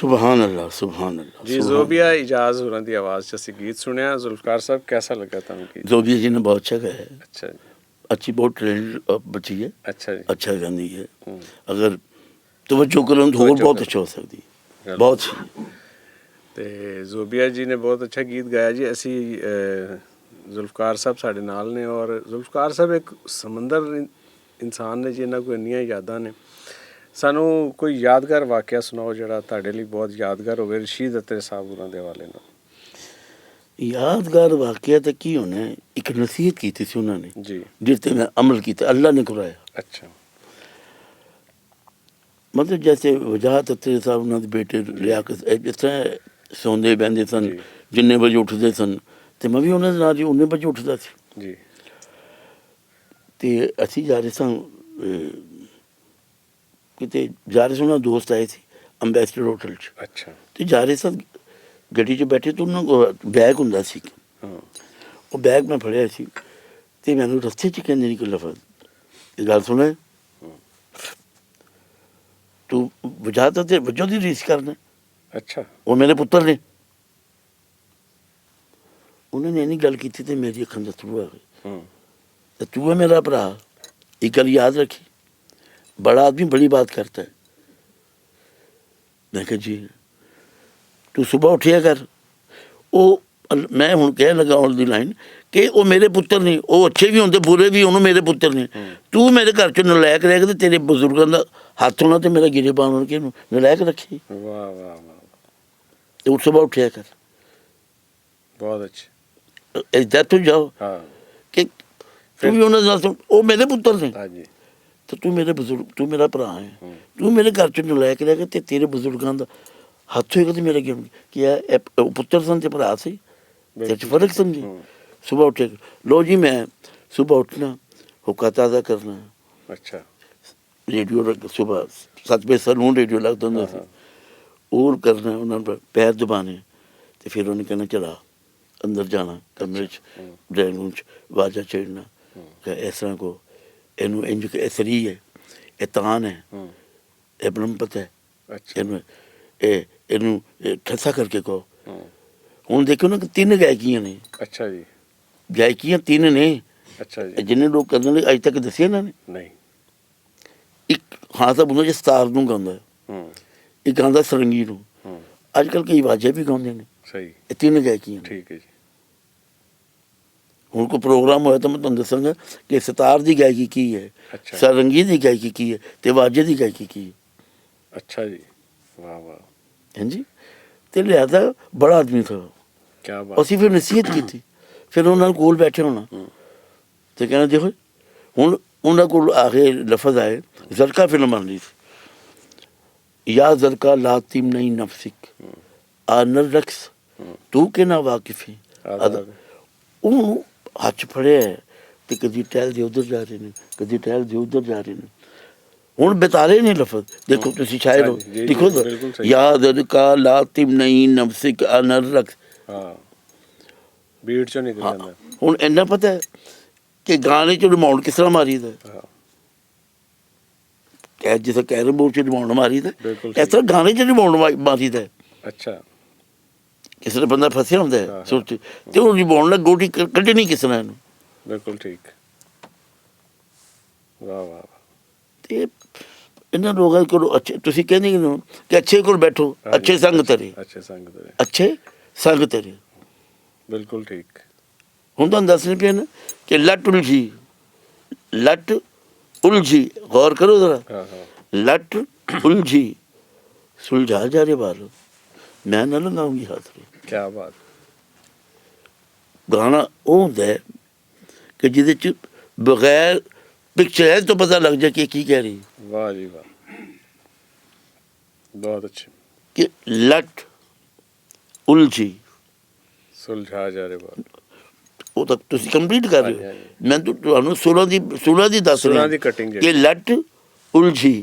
ਸੁਭਾਨ ਅੱਲਾਹ ਸੁਭਾਨ ਅੱਲਾਹ ਜੀ ਜ਼ੋਬੀਆ ਇਜਾਜ਼ ਹੋਰਾਂ ਦੀ ਆਵਾਜ਼ 'ਚ ਅਸੀਂ ਗੀਤ ਸੁਣਿਆ। ਜ਼ੁਲਫਕਾਰ ਸਾਹਿਬ कैसा लगा ਤੁਹਾਨੂੰ गीत? जोबिया जी ने बहुत अच्छा गाया है, अच्छा जी, अच्छी बहुत ट्रेंड बची है, अच्छा जी। अच्छा गानी है। अगर तवज्जो करो तो और बहुत अच्छा हो सकती है, बहुत अच्छी। ਤੇ ਜ਼ੋਬੀਆ ਜੀ ਨੇ ਬਹੁਤ ਅੱਛਾ ਗੀਤ ਗਾਇਆ ਜੀ। ਅਸੀਂ ਜ਼ੁਲਫਕਾਰ ਸਾਹਿਬ ਸਾਡੇ ਨਾਲ ਨੇ ਔਰ ਜ਼ੁਲਫਕਾਰ ਸਾਹਿਬ ਇੱਕ ਸਮੁੰਦਰ ਇਨਸਾਨ ਨੇ ਜਿਹਨਾਂ ਕੋਲ ਇੰਨੀਆਂ ਯਾਦਾਂ ਨੇ। ਸਾਨੂੰ ਕੋਈ ਯਾਦਗਾਰ ਵਾਕਿਆ ਸੁਣਾਓ ਜਿਹੜਾ ਤੁਹਾਡੇ ਲਈ ਬਹੁਤ ਯਾਦਗਾਰ ਹੋਵੇ ਰਸ਼ੀਦ ਅਤਰੇ ਸਾਹਿਬ ਉਹਨਾਂ ਦੇ ਹਵਾਲੇ ਨਾਲ। यादगार वाकया तो की होना है, एक नसीहत की थी उन्होंने जी, जिस मैं अमल किया, अल्लाह ने कराया। अच्छा, मतलब जैसे वजाहत अत्रे साहब उन्होंने बेटे लियाकत जिस तरह सौंदे बहते सन, जी। जिन्ने बजे उठते सन, तो मैं भी उन्होंने नाल ही उन्ने बजे उठता सी। जी, तो असी जा रहे सन किते जा रहे सन, उन्होंने दोस्त आए थे अंबैसडर होटल च, अच्छा, तो जा रहे सन ਗੱਡੀ 'ਚ ਬੈਠੇ ਤਾਂ ਉਹਨਾਂ ਕੋਲ ਬੈਗ ਹੁੰਦਾ ਸੀ। ਹਾਂ, ਉਹ ਬੈਗ ਮੈਂ ਫੜਿਆ ਸੀ ਤੇ ਮੈਨੂੰ ਰਸਤੇ 'ਚ ਕਹਿੰਦੇ ਨਹੀਂ ਕੋਈ ਲਫ਼ਜ਼, ਇਹ ਗੱਲ ਸੁਣੇ ਤੂੰ ਵਜਾਤ ਤੇ ਵਜੋਂ ਦੀ ਰੀਸ ਕਰਨਾ, अच्छा, ਉਹ ਮੇਰੇ ਪੁੱਤਰ ਨੇ। ਉਹਨਾਂ ਨੇ ਇੰਨੀ ਗੱਲ ਕੀਤੀ ਤੇ ਮੇਰੀ ਅੱਖਾਂ 'ਚ ਅੱਥਰੂ ਆ ਗਏ। ਤੇ ਤੂੰ ਹੈ ਮੇਰਾ ਭਰਾ, ਇੱਕ ਗੱਲ याद रखी, बड़ा आदमी बड़ी बात करता है। मैं कहा जी तू सुबह उठिया कर। वो मैं हूँ कह लगा ऑन दी लाइन कि वो मेरे पुत्र नहीं, वो अच्छे भी होंगे बुरे भी उन्होंने मेरे पुत्र ने। तू मेरे घर चो नलायक रह के तेरे बजुर्गों का हाथ होना तो मेरा गिरे बाण के नलायक रखी। वाह वाह वाह, तो सुबह उठिया कर, बहुत अच्छे। इधर तू जाओ हाँ, कि तू भी उन्होंने नाल सुन, वो मेरे पुत्र ने हाँ जी, तो तू मेरे बुजुर्ग, तू मेरा भरा है, तू मेरे घर चो नलायक रह के तेरे बजुर्गों का हथ होएगा तो मेरा क्या कि पुत्र सन ते भरा से फर्क समझे। सुबह उठे लो जी, मैं सुबह उठना, हुक्का ताज़ा करना, अच्छा, रेडियो सुबह 7 बजे सलून रेडियो लगता होंगे सी, और करना उन्होंने पैर दबाने, तो फिर उन्हें कहना चला अंदर जाना कमरे च ड्राइंग रूम च वाजा छेड़ना, इस तरह को इनू इंज सरी है, ये तान है, ये ब्रह्मपत है, अच्छा, इनू ठसा करके कहो। ਹੁਣ ਦੇਖੋ ਨਾ ਕਿ 3 ਗਾਇਕੀਆਂ ਨੇ। अच्छा जी, ਗਾਇਕੀਆਂ 3 ਨੇ अच्छा जी, ਜਿੰਨੇ ਲੋਕ ਕਰਦੇ ਨੇ ਅੱਜ ਤੱਕ ਦੱਸਿਆ ਇਹਨਾਂ ਨੇ। नहीं, ਇੱਕ ਹਾਂ ਤਾਂ ਬੰਦਾ ਜੇ ਸਤਾਰ ਨੂੰ ਗਾਉਂਦਾ, ਇੱਕ ਗਾਉਂਦਾ ਸਰੰਗੀ ਨੂੰ, ਅੱਜ ਕੱਲ੍ਹ ਕਈ ਵਾਜੇ ਵੀ ਗਾਉਂਦੇ ਨੇ। सही, ਇਹ 3 ਗਾਇਕੀਆਂ ਨੇ। ठीक है जी, ਹੁਣ ਕੋਈ ਪ੍ਰੋਗਰਾਮ ਹੋਇਆ ਤਾਂ ਮੈਂ ਤੁਹਾਨੂੰ ਦੱਸਾਂਗਾ ਕਿ ਸਤਾਰ ਦੀ ਗਾਇਕੀ ਕੀ ਹੈ, अच्छा, ਸਰੰਗੀ ਦੀ ਗਾਇਕੀ ਕੀ ਹੈ ਤੇ ਵਾਜੇ ਦੀ ਗਾਇਕੀ ਕੀ ਹੈ। अच्छा जी, वाह वाह, ਹਾਂਜੀ ਤੇ ਲਿਆਦਾ ਬੜਾ ਆਦਮੀ ਥਾ। क्या बात, ਅਸੀਂ ਫਿਰ ਨਸੀਹਤ ਕੀਤੀ, ਫਿਰ ਉਹਨਾਂ ਨੂੰ ਕੋਲ ਬੈਠੇ ਹੋਣਾ ਤੇ ਕਹਿਣਾ ਦੇਖੋ ਹੁਣ ਉਹਨਾਂ ਕੋਲ ਆ ਕੇ ਲਫ਼ਜ਼ ਆਏ, ਜ਼ਰਕਾ ਫਿਲਮ ਬਣ ਰਹੀ ਸੀ, ਯਾ ਜ਼ਰਕਾ ਲਾਤਿਮ ਨਹੀਂ ਨਫਸਿਕ ਆਨਰ ਰਕਸ ਤੂੰ ਕਿ ਨਾ ਵਾਕਿਫੀ। ਉਹਨੂੰ ਹੱਥ 'ਚ ਫੜਿਆ ਤੇ ਕਦੀ ਟਹਿਲਦੇ ਉੱਧਰ ਜਾ ਰਹੇ ਨੇ, ਕਦੀ ਟਹਿਲਦੇ ਉੱਧਰ ਜਾ ਰਹੇ ਨੇ। ਹੁਣ ਬਿਤਾਰੇ ਨੇ ਲਫ਼ਜ਼, ਦੇਖੋ ਤੁਸੀਂ ਸ਼ਾਇਰ ਹੋ, जी, ਲਿਖੋ बिल्कुल सही। ਯਾ ਜ਼ਰਕਾ ਲਾਤਿਮ ਨਹੀਂ ਨਫਸਿਕ ਆਨਰ ਰਕਸ। हाँ, बीट चो निकल ਹਾਂ जाता, ਹੁਣ ਇੰਨਾ ਪਤਾ ਹੈ ਕਿ ਗਾਣੇ 'ਚ ਰਿਮਾਊਂਡ ਕਿਸ ਤਰ੍ਹਾਂ ਮਾਰੀਦਾ, हाँ, ਕਹਿ ਜਿਸ ਤਰ੍ਹਾਂ ਕੈਰਮ ਬੋਰਡ 'ਚ ਰਿਮਾਊਂਡ ਮਾਰੀਦਾ, बिल्कुल ਇਸ ਤਰ੍ਹਾਂ ਗਾਣੇ 'ਚ ਰਿਮਾਊਂਡ ਮਾਰੀਦਾ। अच्छा, ਕਿਸੇ ਦਾ ਬੰਦਾ ਫਸਿਆ ਹੁੰਦਾ ਹਾਂ, ਹੈ ਹਾਂ। ਸੋਚ ਤੇ ਉਹ ਰਿਮਾਊਂਡ ਨਾਲ ਗੋਟੀ ਕੱਢਣੀ ਕਿਸ ਤਰ੍ਹਾਂ ਇਹਨੂੰ। बिल्कुल ठीक, वाह वाह वाह, ਤੇ ਇਹਨਾਂ ਲੋਕਾਂ ਕੋਲ ਅੱਛੇ, ਤੁਸੀਂ ਕਹਿੰਦੇ ਕਿ ਅੱਛੇ ਕੋਲ ਬੈਠੋ, हाँ ਅੱਛੇ जी, ਸੰਗ ਤੇਰੇ, अच्छे संग तेरे, ਅੱਛੇ ਸੰਗ ਤੇਰੇ। बिल्कुल ठीक, ਹੁਣ ਤੁਹਾਨੂੰ ਦੱਸਣੇ ਪਿਆ ਨਾ ਕਿ ਲੱਟ ਉਲਝੀ, ਗੌਰ ਕਰੋ ਜ਼ਰਾ, हाँ हाँ, ਲੱਟ ਉਲਝੀ ਸੁਲਝਾ ਜਾ ਰੇ ਬਾਲ, ਮੈਂ ਨਾ ਲਗਾਉਂਗੀ ਹੱਥ। क्या बात, ਗਾਣਾ ਉਹ ਹੁੰਦਾ ਹੈ ਕਿ ਜਿਹਦੇ 'ਚ ਬਗੈਰ ਪਿਕਚਰ ਤੋਂ ਪਤਾ ਲੱਗ ਜਾਏ ਕਿ ਕੀ ਕਹਿ ਰਹੀ वाह जी वाह, बहुत अच्छे, ਕਿ ਲੱਟ ਉਲਝੀ। सुलझा जा रहे बात, ਉਹ ਤਾਂ ਤੁਸੀਂ ਕੰਪਲੀਟ ਕਰ ਰਹੇ ਹਾਂਜੀ, ਹੋ, ਹਾਂਜੀ। ਮੈਂ ਤਾਂ ਤੁਹਾਨੂੰ 16 ਦੀ ਦੱਸ सुलझा ਰਿਹਾ दी कटिंग ਕਿ ਲੱਟ ਉਲਝੀ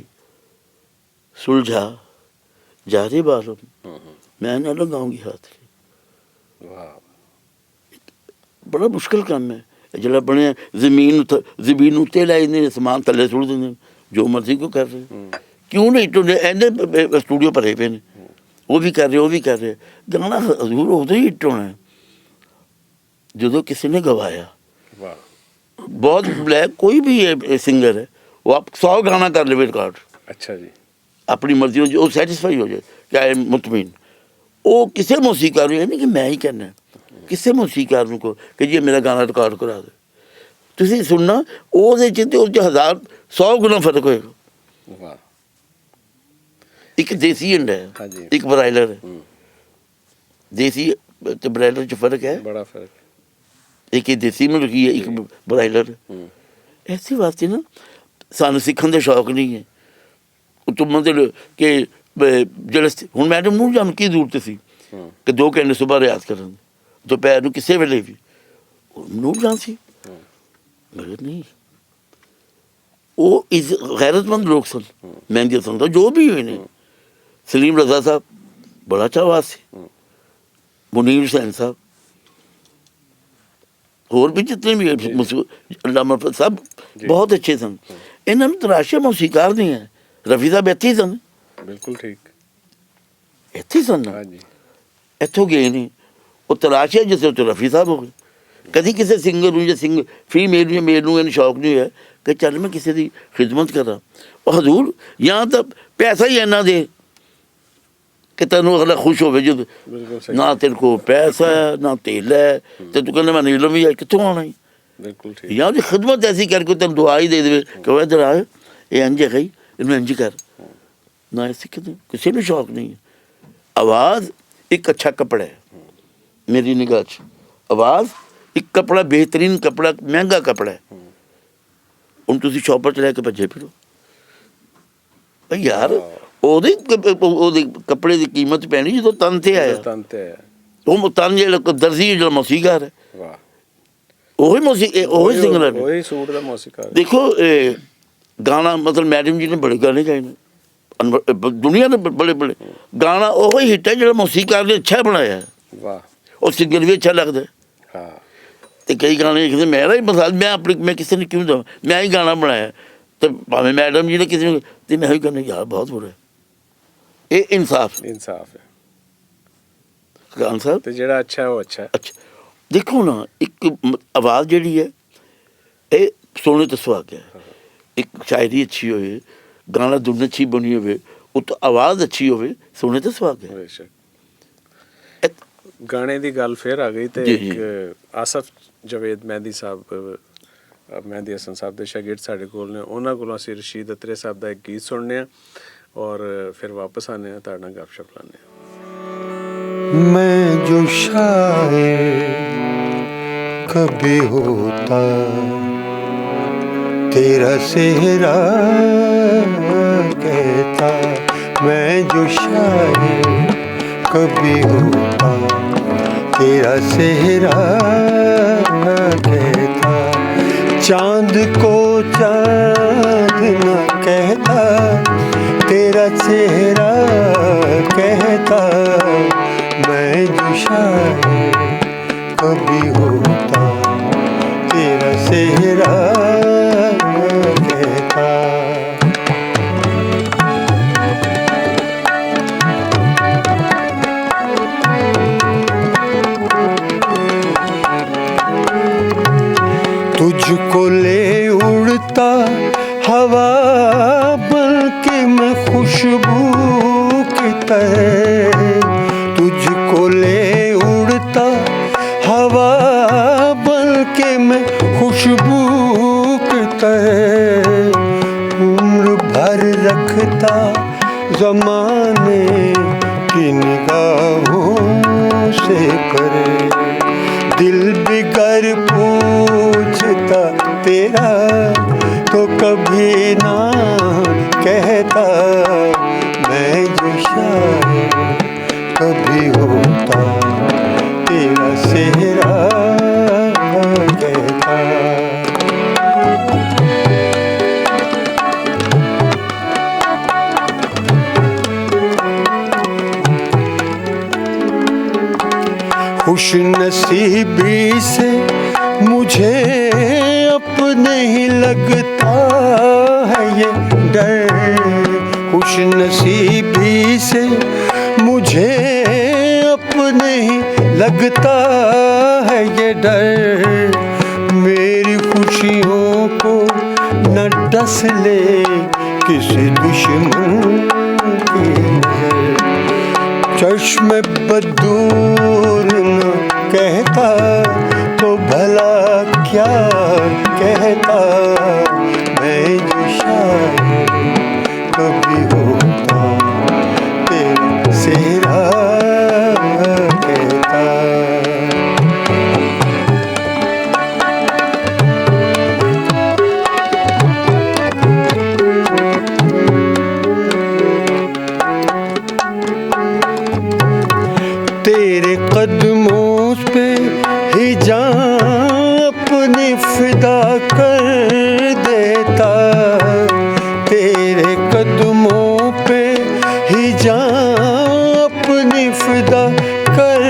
ਸੁਲਝਾ ਜਾ ਰੇ ਬਾਲ, ਮੈਂ ਨਾ ਲਗਾਉਂਗੀ ਹੱਥ। वाह, ਬੜਾ ਮੁਸ਼ਕਿਲ ਕੰਮ ਹੈ ਜਿਹੜਾ ਬਣਿਆ। ਜ਼ਮੀਨ ਉੱਤੇ ਲੈ ਜਾਂਦੇ ਨੇ, ਸਮਾਨ ਥੱਲੇ ਸੁੱਟ ਦਿੰਦੇ ਨੇ, ਜੋ ਮਰਜ਼ੀ ਕੋ ਕਰ ਰਹੇ। ਕਿਉਂ ਨਹੀਂ ਟੁੱਟੇ, ਇਹਦੇ ਸਟੂਡੀਓ ਭਰੇ ਪਏ ਨੇ, ਉਹ ਵੀ ਕਰ ਰਹੇ ਉਹ ਵੀ ਕਰ ਰਹੇ। ਗਾਣਾ ਹਜ਼ੂਰ ਉਦੋਂ ਹੀ ਹਿੱਟ ਹੋਣਾ ਜਦੋਂ ਕਿਸੇ ਨੇ ਗਵਾਇਆ। ਵਾਹ बहुत ब्लैक कोई भी सिंगर है वो आप 100 गाना कर ले रिकॉर्ड अच्छा जी अपनी मर्जी हो जो सैटिस्फाई हो जाए क्या है मुतमिन वो किसी मौसीकार नहीं कि मैं ही कहना किसी मौसीकार को कि जी मेरा गाना रिकॉर्ड करा दे तुसी सुनना ਉਹਦੇ 'ਚ ਤੇ ਉਹ 'ਚ 100 ਗੁਣਾ ਫਰਕ ਹੋਏਗਾ। ਵਾਹ ਇੱਕ ਦੇਸੀ ਅੰਡਾ ਹੈ ਹਾਂਜੀ। ਇੱਕ ਬਰਾਇਲਰ ਹੈ। ਦੇਸੀ ਤੇ ਬਰਾਇਲਰ 'ਚ ਫਰਕ ਹੈ ਬੜਾ ਫਰਕ ਇੱਕ ਇਹ ਦੇਸੀ ਮੁਰਗੀ ਹੈ ਇੱਕ ਬਰਾਇਲਰ। ਐਸੀ ਵਾਸਤੇ ਨਾ ਸਾਨੂੰ ਸਿੱਖਣ ਦਾ ਸ਼ੌਕ ਨਹੀਂ ਹੈ। ਉਹ ਤੋਂ ਮਤਲਬ ਕਿ ਜਿਹੜਾ ਹੁਣ ਮੈਡਮ ਨੂੰ ਜਾਣ ਕੀ ਜ਼ਰੂਰਤ ਸੀ ਕਿ 2 ਘੰਟੇ ਸੁਬਾਹ ਰਿਆਜ਼ ਕਰਨ ਦੁਪਹਿਰ ਨੂੰ ਕਿਸੇ ਵੇਲੇ ਵੀ ਨੂਰ ਜਾਨ ਸੀ ਗਲਤ ਨਹੀਂ। ਉਹ ਇਸ ਗੈਰਤਮੰਦ ਲੋਕ ਸਨ ਮਹਿੰਦੀ ਹਸਨ ਦਾ ਜੋ ਵੀ ਹੋਏ ਨੇ ਸਲੀਮ ਰਜ਼ਾ ਸਾਹਿਬ ਬੜਾ ਅੱਛਾ ਆਵਾਜ਼ ਸੀ ਮੁਨੀਰ ਹੁਸੈਨ ਸਾਹਿਬ ਹੋਰ ਵੀ ਜਿਤਨੇ ਵੀ ਅਲਾਮਾ ਸਭ ਬਹੁਤ ਅੱਛੇ ਸਨ। ਇਹਨਾਂ ਨੂੰ ਤਰਾਸ਼ੇ ਮੌਸੀਕਾਰ ਨਹੀਂ ਹੈ। ਰਫੀ ਸਾਹਿਬ ਇੱਥੇ ਹੀ ਸਨ ਬਿਲਕੁਲ ਠੀਕ ਇੱਥੇ ਹੀ ਸਨ ਹਾਂਜੀ ਇੱਥੋਂ ਗਏ ਨਹੀਂ ਉਹ ਤਰਾਸ਼ੇ ਜਿਸ ਤੋਂ ਰਫੀ ਸਾਹਿਬ ਹੋ ਗਏ। ਕਦੀ ਕਿਸੇ ਸਿੰਗਰ ਨੂੰ ਜਾਂ ਫੀਮੇਲ ਨੂੰ ਜਾਂ ਮੇਲ ਨੂੰ ਇਹਨੂੰ ਸ਼ੌਕ ਨਹੀਂ ਹੋਇਆ ਕਿ ਚੱਲ ਮੈਂ ਕਿਸੇ ਦੀ ਖਿਦਮਤ ਕਰਾਂ। ਉਹ ਹਜ਼ੂਰ ਜਾਂ ਤਾਂ ਪੈਸਾ ਹੀ ਇੰਨਾ ਦੇ ਕਿ ਤੈਨੂੰ ਅਗਲਾ ਖੁਸ਼ ਹੋਵੇ ਜਦੋਂ ਬਿਲਕੁਲ ਸਹੀ ਨਾ ਤੇਰੇ ਕੋਲ ਪੈਸਾ ਹੈ ਨਾ ਤੇਲ ਹੈ ਤੇ ਤੂੰ ਕਹਿੰਦਾ ਮੈਂ ਨੀਲਮ ਵੀ ਕਿੱਥੋਂ ਆਉਣਾ ਹੀ ਬਿਲਕੁਲ ਠੀਕ ਜਾਂ ਉਹਦੀ ਖਿਦਮਤ ਐਸੀ ਕਰਕੇ ਤੈਨੂੰ ਦੁਆ ਹੀ ਦੇ ਦੇਵੇ ਕਿ ਉਹ ਇੱਧਰ ਆ ਇਹ ਇੰਝ ਹੈ ਇਹਨੂੰ ਇੰਝ ਕਰ ਨਾ ਐਸੀ ਕਿਸੇ ਨੂੰ ਸ਼ੌਕ ਨਹੀਂ ਹੈ। ਆਵਾਜ਼ ਇੱਕ ਅੱਛਾ ਕੱਪੜਾ ਹੈ ਮੇਰੀ ਨਿਗਾਹ 'ਚ। ਆਵਾਜ਼ ਇੱਕ ਕੱਪੜਾ ਬਿਹਤਰੀਨ ਕੱਪੜਾ ਮਹਿੰਗਾ ਕੱਪੜਾ ਹੈ। ਹੁਣ ਤੁਸੀਂ ਸ਼ੌਪਰ 'ਚ ਲੈ ਕੇ ਭੱਜੇ ਫਿਰੋ ਯਾਰ ਉਹਦੇ ਕੱਪੜੇ ਦੀ ਕੀਮਤ ਪੈਣੀ ਜਦੋਂ ਤਨ ਤੇ ਆਇਆ ਤਨ ਤੇ ਆਇਆ ਉਹ ਤਨ ਜਿਹੜਾ ਦਰਜੀ ਜਿਹੜਾ ਮੌਸੀਕਾਰ ਹੈ ਵਾਹ ਉਹੀ ਸਿੰਗਰ ਹੈ। ਉਹੀ ਸੂਟ ਦਾ ਮੌਸੀਕਾਰ ਦੇਖੋ ਗਾਣਾ ਮਤਲਬ ਮੈਡਮ ਜੀ ਨੇ ਬੜੇ ਗਾਣੇ ਗਾਏ ਨੇ ਦੁਨੀਆ ਦੇ ਬੜੇ ਬੜੇ ਗਾਣਾ ਉਹੀ ਹਿੱਟ ਹੈ ਜਿਹੜਾ ਮੌਸੀਕਾਰ ਨੇ ਅੱਛਾ ਬਣਾਇਆ। ਵਾਹ ਉਹ ਸਿੰਗਰ ਵੀ ਅੱਛਾ ਲੱਗਦਾ ਹਾਂ ਤੇ ਕਈ ਗਾਣੇ ਕਿਸੇ ਮੇਰਾ ਹੀ ਮਸਾਲ ਮੈਂ ਕਿਸੇ ਨੇ ਕਿਉਂ ਦਵਾਂ ਮੈਂ ਹੀ ਗਾਣਾ ਬਣਾਇਆ ਤੇ ਭਾਵੇਂ ਮੈਡਮ ਜੀ ਨੇ ਕਿਸੇ ਨੂੰ ਤੇ ਮੈਂ ਹੀ ਕਹਿੰਦਾ ਯਾਰ ਬਹੁਤ ਬੁਰਾ ਇਹ ਇਨਸਾਫ ਇਨਸਾਫ ਹੈ ਖਾਨ ਸਾਹਿਬ ਤੇ ਜਿਹੜਾ ਅੱਛਾ ਉਹ ਅੱਛਾ ਅੱਛਾ ਦੇਖੋ ਨਾ ਇੱਕ ਆਵਾਜ਼ ਜਿਹੜੀ ਹੈ ਇਹ ਸੋਨੇ ਤੋਂ ਸੁਹਾਗ ਹੈ। ਇੱਕ ਸ਼ਾਇਰੀ ਅੱਛੀ ਹੋਵੇ ਗਾਣਾ ਧੁਨ ਅੱਛੀ ਬਣੀ ਹੋਵੇ ਉਹ ਤਾਂ ਆਵਾਜ਼ ਅੱਛੀ ਹੋਵੇ ਸੋਨੇ ਤੋਂ ਸੁਹਾਗ ਹੈ। ਬੇਸ਼ੱਕ ਗਾਣੇ ਦੀ ਗੱਲ ਫਿਰ ਆ ਗਈ ਤੇ ਜੀ, ਜੀ। ਇੱਕ ਆਸਫ ਜਵੇਦ ਮਹਿੰਦੀ ਸਾਹਿਬ ਮਹਿੰਦੀ ਹਸਨ ਸਾਹਿਬ ਦੇ ਸ਼ਾਗਿਰਦ ਸਾਡੇ ਕੋਲ ਨੇ ਉਹਨਾਂ ਕੋਲੋਂ ਅਸੀਂ ਰਸ਼ੀਦ ਅਤਰੇ ਸਾਹਿਬ ਦਾ ਇੱਕ ਗੀਤ ਸੁਣਨੇ ਆ ਔਰ ਫਿਰ ਵਾਪਸ ਆਨੇ ਆ ਤੁਹਾਡੇ ਨਾਲ ਗੱਪਸ਼ਪ ਲਾਉਂਦੇ ਹਾਂ। मैं जो शायर कभी होता तेरा सेहरा कहता मैं जो शायर कभी होता तेरा सेहरा कहता चांद को चांद न कहता तेरा चेहरा कहता मैं जो शायर कभी होता तेरा सेहरा कहता तुझको ले उड़ता हवा बन के मैं खुशबू की तरह तुझको ले उड़ता हवा बन के मैं खुशबू की तरह उम्र भर रखता ज़माने की निगाहों से परे दिल बिगर पूछता तेरा तो कभी ना कहता मैं जो शायर कभी होता तेरा सेहरा कहता खुश नसीबी से मुझे अपने ही लगता है ये डर खुश नसीबी से मुझे अपने ही लगता है ये डर, मेरी खुशियों को न डस ले किसी दुश्मन की नजर। चश्मे बदूर न कहता तो भला क्या कहता, मैं जो शायर कभी होता तेरे सेहरा कहता। तेरे कदमों पे ही जान अपनी फिदा कर देता, तेरे कदमों पे ही जान अपनी फिदा कर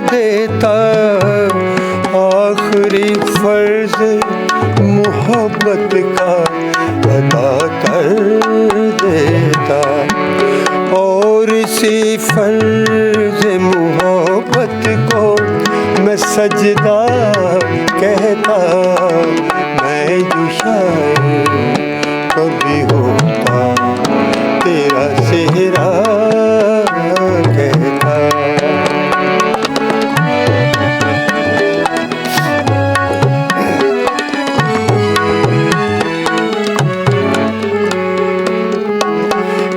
देता। आखिरी फर्ज मोहब्बत का अदा कर देता, और इसी फर्ज मोहब्बत को मैं सजदा कहता, मैं जो शायर कभी होता तेरा सेहरा कहता।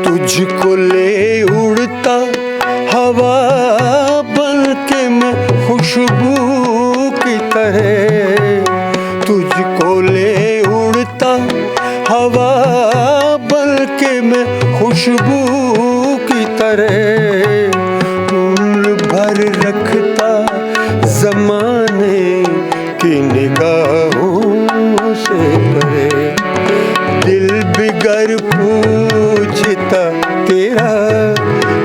तुझको ले उड़ता हवा बन के मैं खुशबू की तरह, तुझको ले उड़ता हवा बन के मैं खुशबू की तरह। उम्र भर रखता जमाने की निगाहों से परे, दिल बिगर पूछता तेरा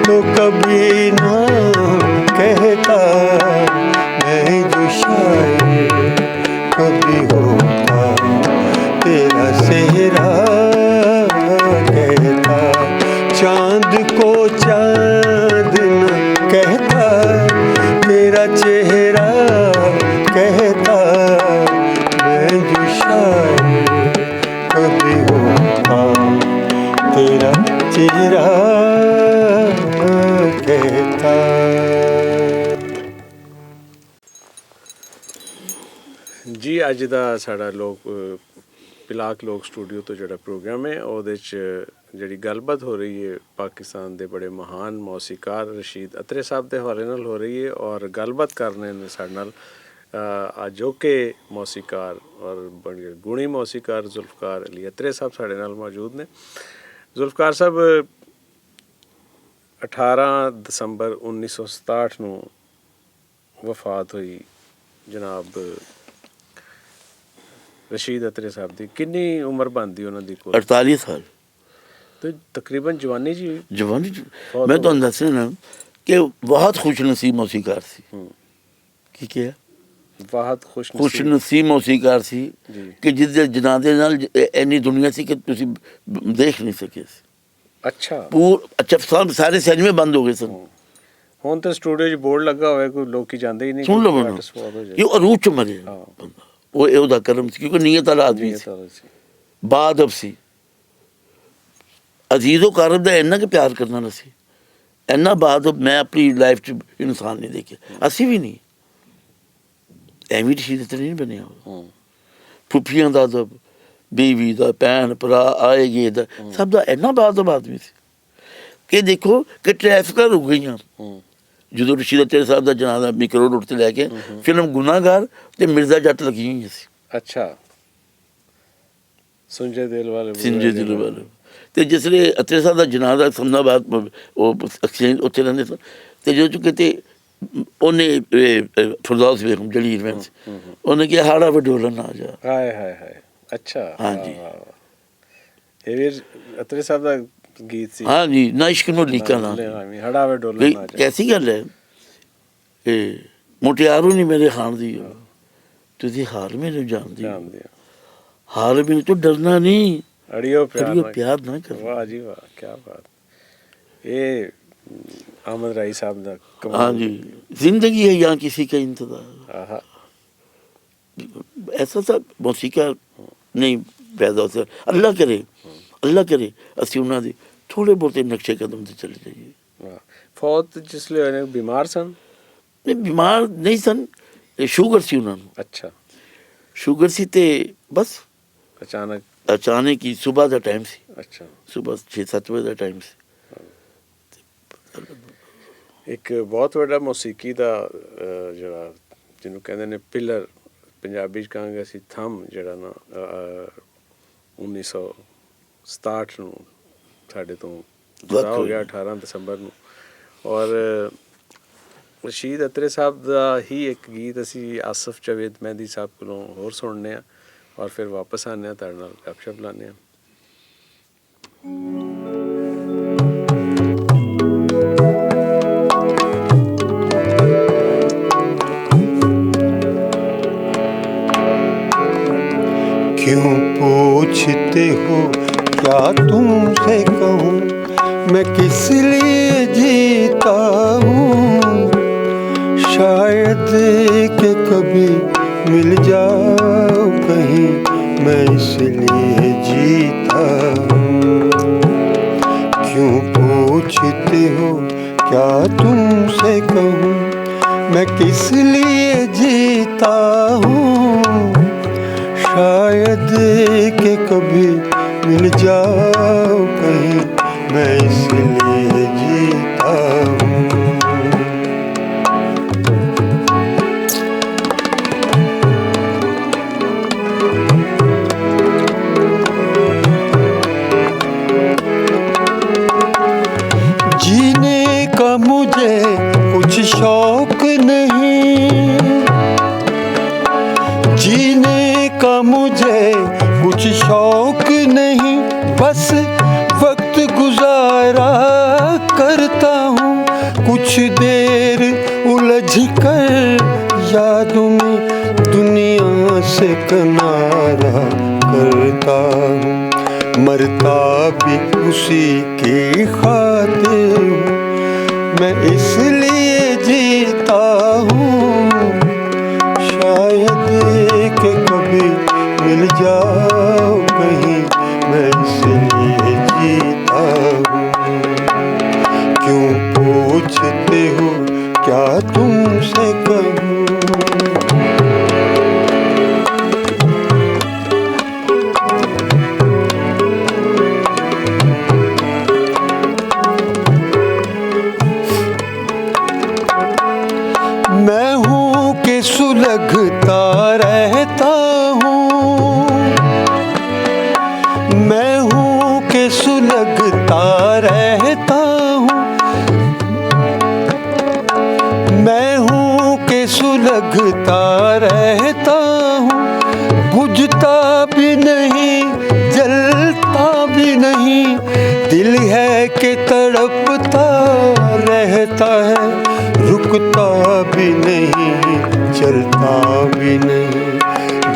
तो कभी ना कहता, मैं जो शायर कभी होता तेरा सेहरा कहता। चांद को चांद न कहता, तेरा चेहरा कहता, मैं जो शायर कभी होता तेरा चेहरा कहता। ਜੀ ਅੱਜ ਦਾ ਸਾਡਾ ਲੋਕ ਪਿਲਾਕ ਲੋਕ ਸਟੂਡੀਓ ਤੋਂ ਜਿਹੜਾ ਪ੍ਰੋਗਰਾਮ ਹੈ ਉਹਦੇ 'ਚ ਜਿਹੜੀ ਗੱਲਬਾਤ ਹੋ ਰਹੀ ਹੈ ਪਾਕਿਸਤਾਨ ਦੇ ਬੜੇ ਮਹਾਨ ਮੌਸੀਕਾਰ ਰਸ਼ੀਦ ਅਤਰੇ ਸਾਹਿਬ ਦੇ ਹਵਾਲੇ ਨਾਲ ਹੋ ਰਹੀ ਹੈ, ਔਰ ਗੱਲਬਾਤ ਕਰ ਰਹੇ ਨੇ ਸਾਡੇ ਨਾਲ ਅਜੋਕੇ ਮੌਸੀਕਾਰ ਔਰ ਗੁਣੀ ਮੌਸੀਕਾਰ ਜ਼ੁਲਫਕਾਰ ਅਲੀ ਅਤਰੇ ਸਾਹਿਬ ਸਾਡੇ ਨਾਲ ਮੌਜੂਦ ਨੇ। ਜ਼ੁਲਫਕਾਰ ਸਾਹਿਬ 18 ਦਸੰਬਰ 1967 ਨੂੰ ਵਫਾਤ ਹੋਈ ਜਨਾਬ ਰਸ਼ੀਦ ਅਤਰੇ ਸਾਹਿਬ ਦੀ। ਕਿੰਨੀ ਉਮਰ ਬਣਦੀ ਉਹਨਾਂ ਦੀ ਕੋਲ? 48 ਸਾਲ। ਤੇ ਤਕਰੀਬਨ ਜਵਾਨੀ ਜੀ ਜਵਾਨੀ ਮੈਂ ਤੁਹਾਨੂੰ ਦੱਸ ਰਿਹਾ ਨਾ ਕਿ ਬਹੁਤ ਖੁਸ਼ ਨਸੀਬ ਮੌਸੀਕਾਰ ਸੀ। ਕੀ ਕਿਹਾ? ਬਹੁਤ ਖੁਸ਼ ਨਸੀਬ ਮੌਸੀਕਾਰ ਸੀ ਕਿ ਜਿਹਦੇ ਜਨਾਜ਼ੇ ਨਾਲ ਇੰਨੀ ਦੁਨੀਆ ਸੀ ਕਿ ਤੁਸੀਂ ਦੇਖ ਨਹੀਂ ਸਕੇ ਸੀ। ਅੱਛਾ ਸਾਰੇ ਸਿਨੇਮੇ ਬੰਦ ਹੋ ਗਏ ਸਨ। ਹੁਣ ਤਾਂ ਸਟੂਡੀਓ 'ਚ ਬੋਰਡ ਲੱਗਾ ਹੋਇਆ, ਕੋਈ ਲੋਕੀ ਜਾਂਦੇ ਹੀ ਨਹੀਂ। ਸੁਣ ਲਓ ਮੈਨੂੰ, ਇਹ ਅਰੂਪ 'ਚ ਮਰੇ ਬੰਦਾ, ਉਹ ਉਹਦਾ ਕਰਮ ਸੀ ਕਿਉਂਕਿ ਨੀਅਤ ਵਾਲਾ ਆਦਮੀ ਸੀ, ਬਾਅਦ ਸੀ। ਅਜ਼ੀਜ਼ੋ ਕਾਰਬ ਦਾ ਇੰਨਾ ਕਿ ਪਿਆਰ ਕਰਨਾ ਨਾ ਸੀ, ਇੰਨਾ ਬਾਅਦ ਮੈਂ ਆਪਣੀ ਲਾਈਫ 'ਚ ਇਨਸਾਨ ਨਹੀਂ ਦੇਖਿਆ। ਅਸੀਂ ਵੀ ਨਹੀਂ ਐਵੇਂ ਸ਼ਹੀਦ ਨਹੀਂ ਬਣਿਆ। ਫੁੱਫੀਆਂ ਦਾ ਅਦਬ, ਬੀਵੀ ਦਾ, ਭੈਣ ਭਰਾ ਆਏ ਗਏ ਦਾ, ਸਭ ਦਾ ਇੰਨਾ ਬਾਅਦ ਆਦਮੀ ਸੀ ਕਿ ਦੇਖੋ ਕਿ ਟ੍ਰੈਫਿਕਾਂ ਰੁਕ ਗਈਆਂ ਜਦੋਂ ਰਸ਼ੀਦ ਅਤਰੇ ਸਾਹਿਬ ਦਾ ਜਨਾਜ਼ਾ ਮਿਕਰੋ ਰੋਡ ਤੇ ਲੈ ਕੇ ਫਿਲਮ ਗੁਨਾਹਗਾਰ ਤੇ ਮਿਰਜ਼ਾ ਜੱਟ ਲੱਗੀ ਹੋਈਆਂ ਸੀ। ਅੱਛਾ, ਸੰਜੇ ਦਿਲ ਵਾਲੇ ਤੇ ਜਿਸ ਵੇਲੇ ਅਤਰੇ ਸਾਹਿਬ ਦਾ ਜਨਾਜ਼ਾ ਸਮਨਾਬਾਦ ਉਹ ਐਕਸਚੇਂਜ ਉੱਥੇ ਰਹਿੰਦੇ ਸਨ, ਤੇ ਜਦੋਂ ਕਿਤੇ ਉਹਨੇ ਫਿਰਦੌਸ ਬੇਗਮ ਜਲੀਲ ਬਹਿਨ ਸੀ, ਉਹਨੇ ਕਿਹਾ ਹਾੜਾ ਵਡੋਲਾ ਨਾ ਜਾ। ਹਾਏ ਹਾਏ ਹਾਏ। ਅੱਛਾ, ਹਾਂਜੀ, ਇਹ ਵੀ ਅਤਰੇ ਸਾਹਿਬ ਦਾ ਗੀਤ ਸੀ। ਹਾਂਜੀ, ਨਾ ਇਸ਼ਕ ਨੂੰ ਲੀਕਾਂ ਨਾ ਹੜਾ ਵਡੋਲਾ ਨਾ ਜਾ। ਐਸੀ ਗੱਲ ਹੈ ਇਹ ਮੁਟਿਆਰੋ ਨਹੀਂ ਮੇਰੇ ਖਾਣ ਦੀ, ਤੁਸੀਂ ਹਾਰ ਮੈਨੂੰ ਜਾਣਦੀ ਹੋ, ਹਾਰ ਮੈਨੂੰ ਤੋਂ ਡਰਨਾ ਨਹੀਂ, ਅੜੀਓ ਪਿਆਰ ਨਾ ਕਰੋ। ਵਾਹ ਜੀ ਵਾਹ, ਕੀ ਬਾਤ। ਇਹ अहमद राई साहब ਦਾ हाँ जी, जिंदगी है यहाँ किसी का इंतजार। आहा ऐसा सा मौसीका नहीं पैदा हो सकता। अल्लाह करे ਅਸੀਂ ਉਹਨਾਂ ਦੇ ਥੋੜੇ ਬਹੁਤੇ ਨਕਸ਼ੇ ਕਦਮ ਤੇ ਚਲੇ ਜਾਈਏ। वाह। फौत जिसले होए ने बीमार सन? ਨਹੀਂ ਬਿਮਾਰ ਨਹੀਂ ਸਨ, ਸ਼ੂਗਰ ਸੀ ਉਹਨਾਂ ਨੂੰ, अच्छा ਸ਼ੂਗਰ ਸੀ ਤੇ ਬਸ अचानक ਅਚਾਨਕ ਹੀ ਸਵੇਰ ਦਾ ਟਾਈਮ ਸੀ, अच्छा ਸਵੇਰ 6-7 ਵਜੇ ਦਾ ਟਾਈਮ ਸੀ। ਇੱਕ ਬਹੁਤ ਵੱਡਾ ਮੌਸੀਕੀ ਦਾ ਜਿਹੜਾ ਜਿਹਨੂੰ ਕਹਿੰਦੇ ਨੇ ਪਿਲਰ, ਪੰਜਾਬੀ 'ਚ ਕਹਾਂਗੇ ਅਸੀਂ ਥੰਮ, ਜਿਹੜਾ ਨਾ 1967 ਨੂੰ ਸਾਡੇ ਤੋਂ ਜੁਦਾ ਹੋ ਗਿਆ 18 ਦਸੰਬਰ ਨੂੰ। ਔਰ ਰਸ਼ੀਦ ਅਤਰੇ ਸਾਹਿਬ ਦਾ ਹੀ ਇੱਕ ਗੀਤ ਅਸੀਂ ਆਸਫ ਜਾਵੇਦ ਮਹਿੰਦੀ ਸਾਹਿਬ ਕੋਲੋਂ ਹੋਰ ਸੁਣਨੇ ਆ, ਔਰ ਫਿਰ ਵਾਪਸ ਆਉਂਦੇ ਹਾਂ ਤੁਹਾਡੇ ਨਾਲ ਗੱਪਸ਼ਪ ਲਾਉਂਦੇ ਹਾਂ। क्यों पूछते हो क्या तुमसे कहूँ, मैं किस लिए जीता हूँ। शायद कि कभी मिल जाओ कहीं, मैं इसलिए जीता हूँ। क्यों पूछते हो क्या तुमसे कहूँ, मैं किस लिए जीता हूँ। शायद कि कभी मिल जाओ कहीं, मैं इसलिए जीता हूँ। जीने का मुझे कुछ शौक नहीं, जीने का मुझे कुछ शौक नहीं, बस वक्त गुजारा करता हूँ। कुछ देर उलझ कर यादों में दुनिया से किनारा करता हूँ। मरता भी उसी की खातिर हूँ, मैं इसलिए जीता हूँ। शायद कि कभी मिल जाओ कहीं, मैं इसलिए जीता हूँ। क्यों पूछते हो क्या तुमसे कहूँ। मैं हूँ कि सुलगता रहता हूँ, मैं हूँ कि सुलगता रहता हूँ, मैं हूँ कि सुलगता रहता हूँ। बुझता भी नहीं, जलता भी नहीं, दिल है कि तड़पता रहता है। रुकता भी नहीं, चलता भी नहीं,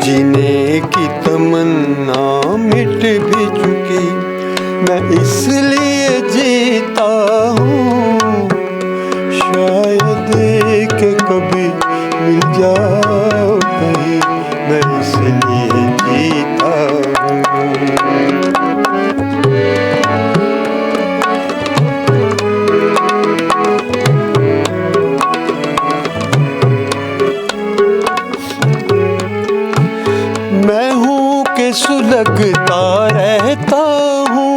जीने की तमन्ना मिट भी चुकी, मैं इसलिए जीता हूँ। शायद कि कभी मिल जाओ कहीं, मैं इसलिए जीता हूँ। मैं हूँ कि सुलगता रहता हूँ,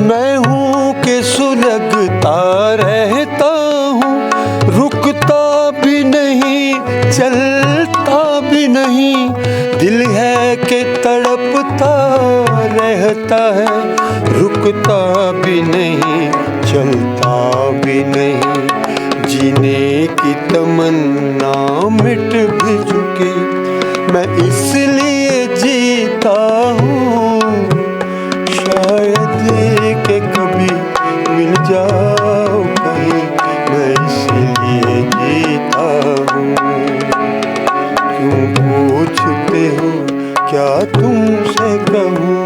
मैं हूँ कि सुलगता रहता हूँ। रुकता भी नहीं, चलता भी नहीं, दिल है कि तड़पता रहता है। रुकता भी नहीं, चलता भी नहीं, जीने की तमन्ना मिट भी चुकी, मैं इसलिए जीता हूँ। शायद कि कभी मिल जाओ कहीं, मैं इसलिए जीता हूँ। क्यों पूछते हो क्या तुमसे कहूँ।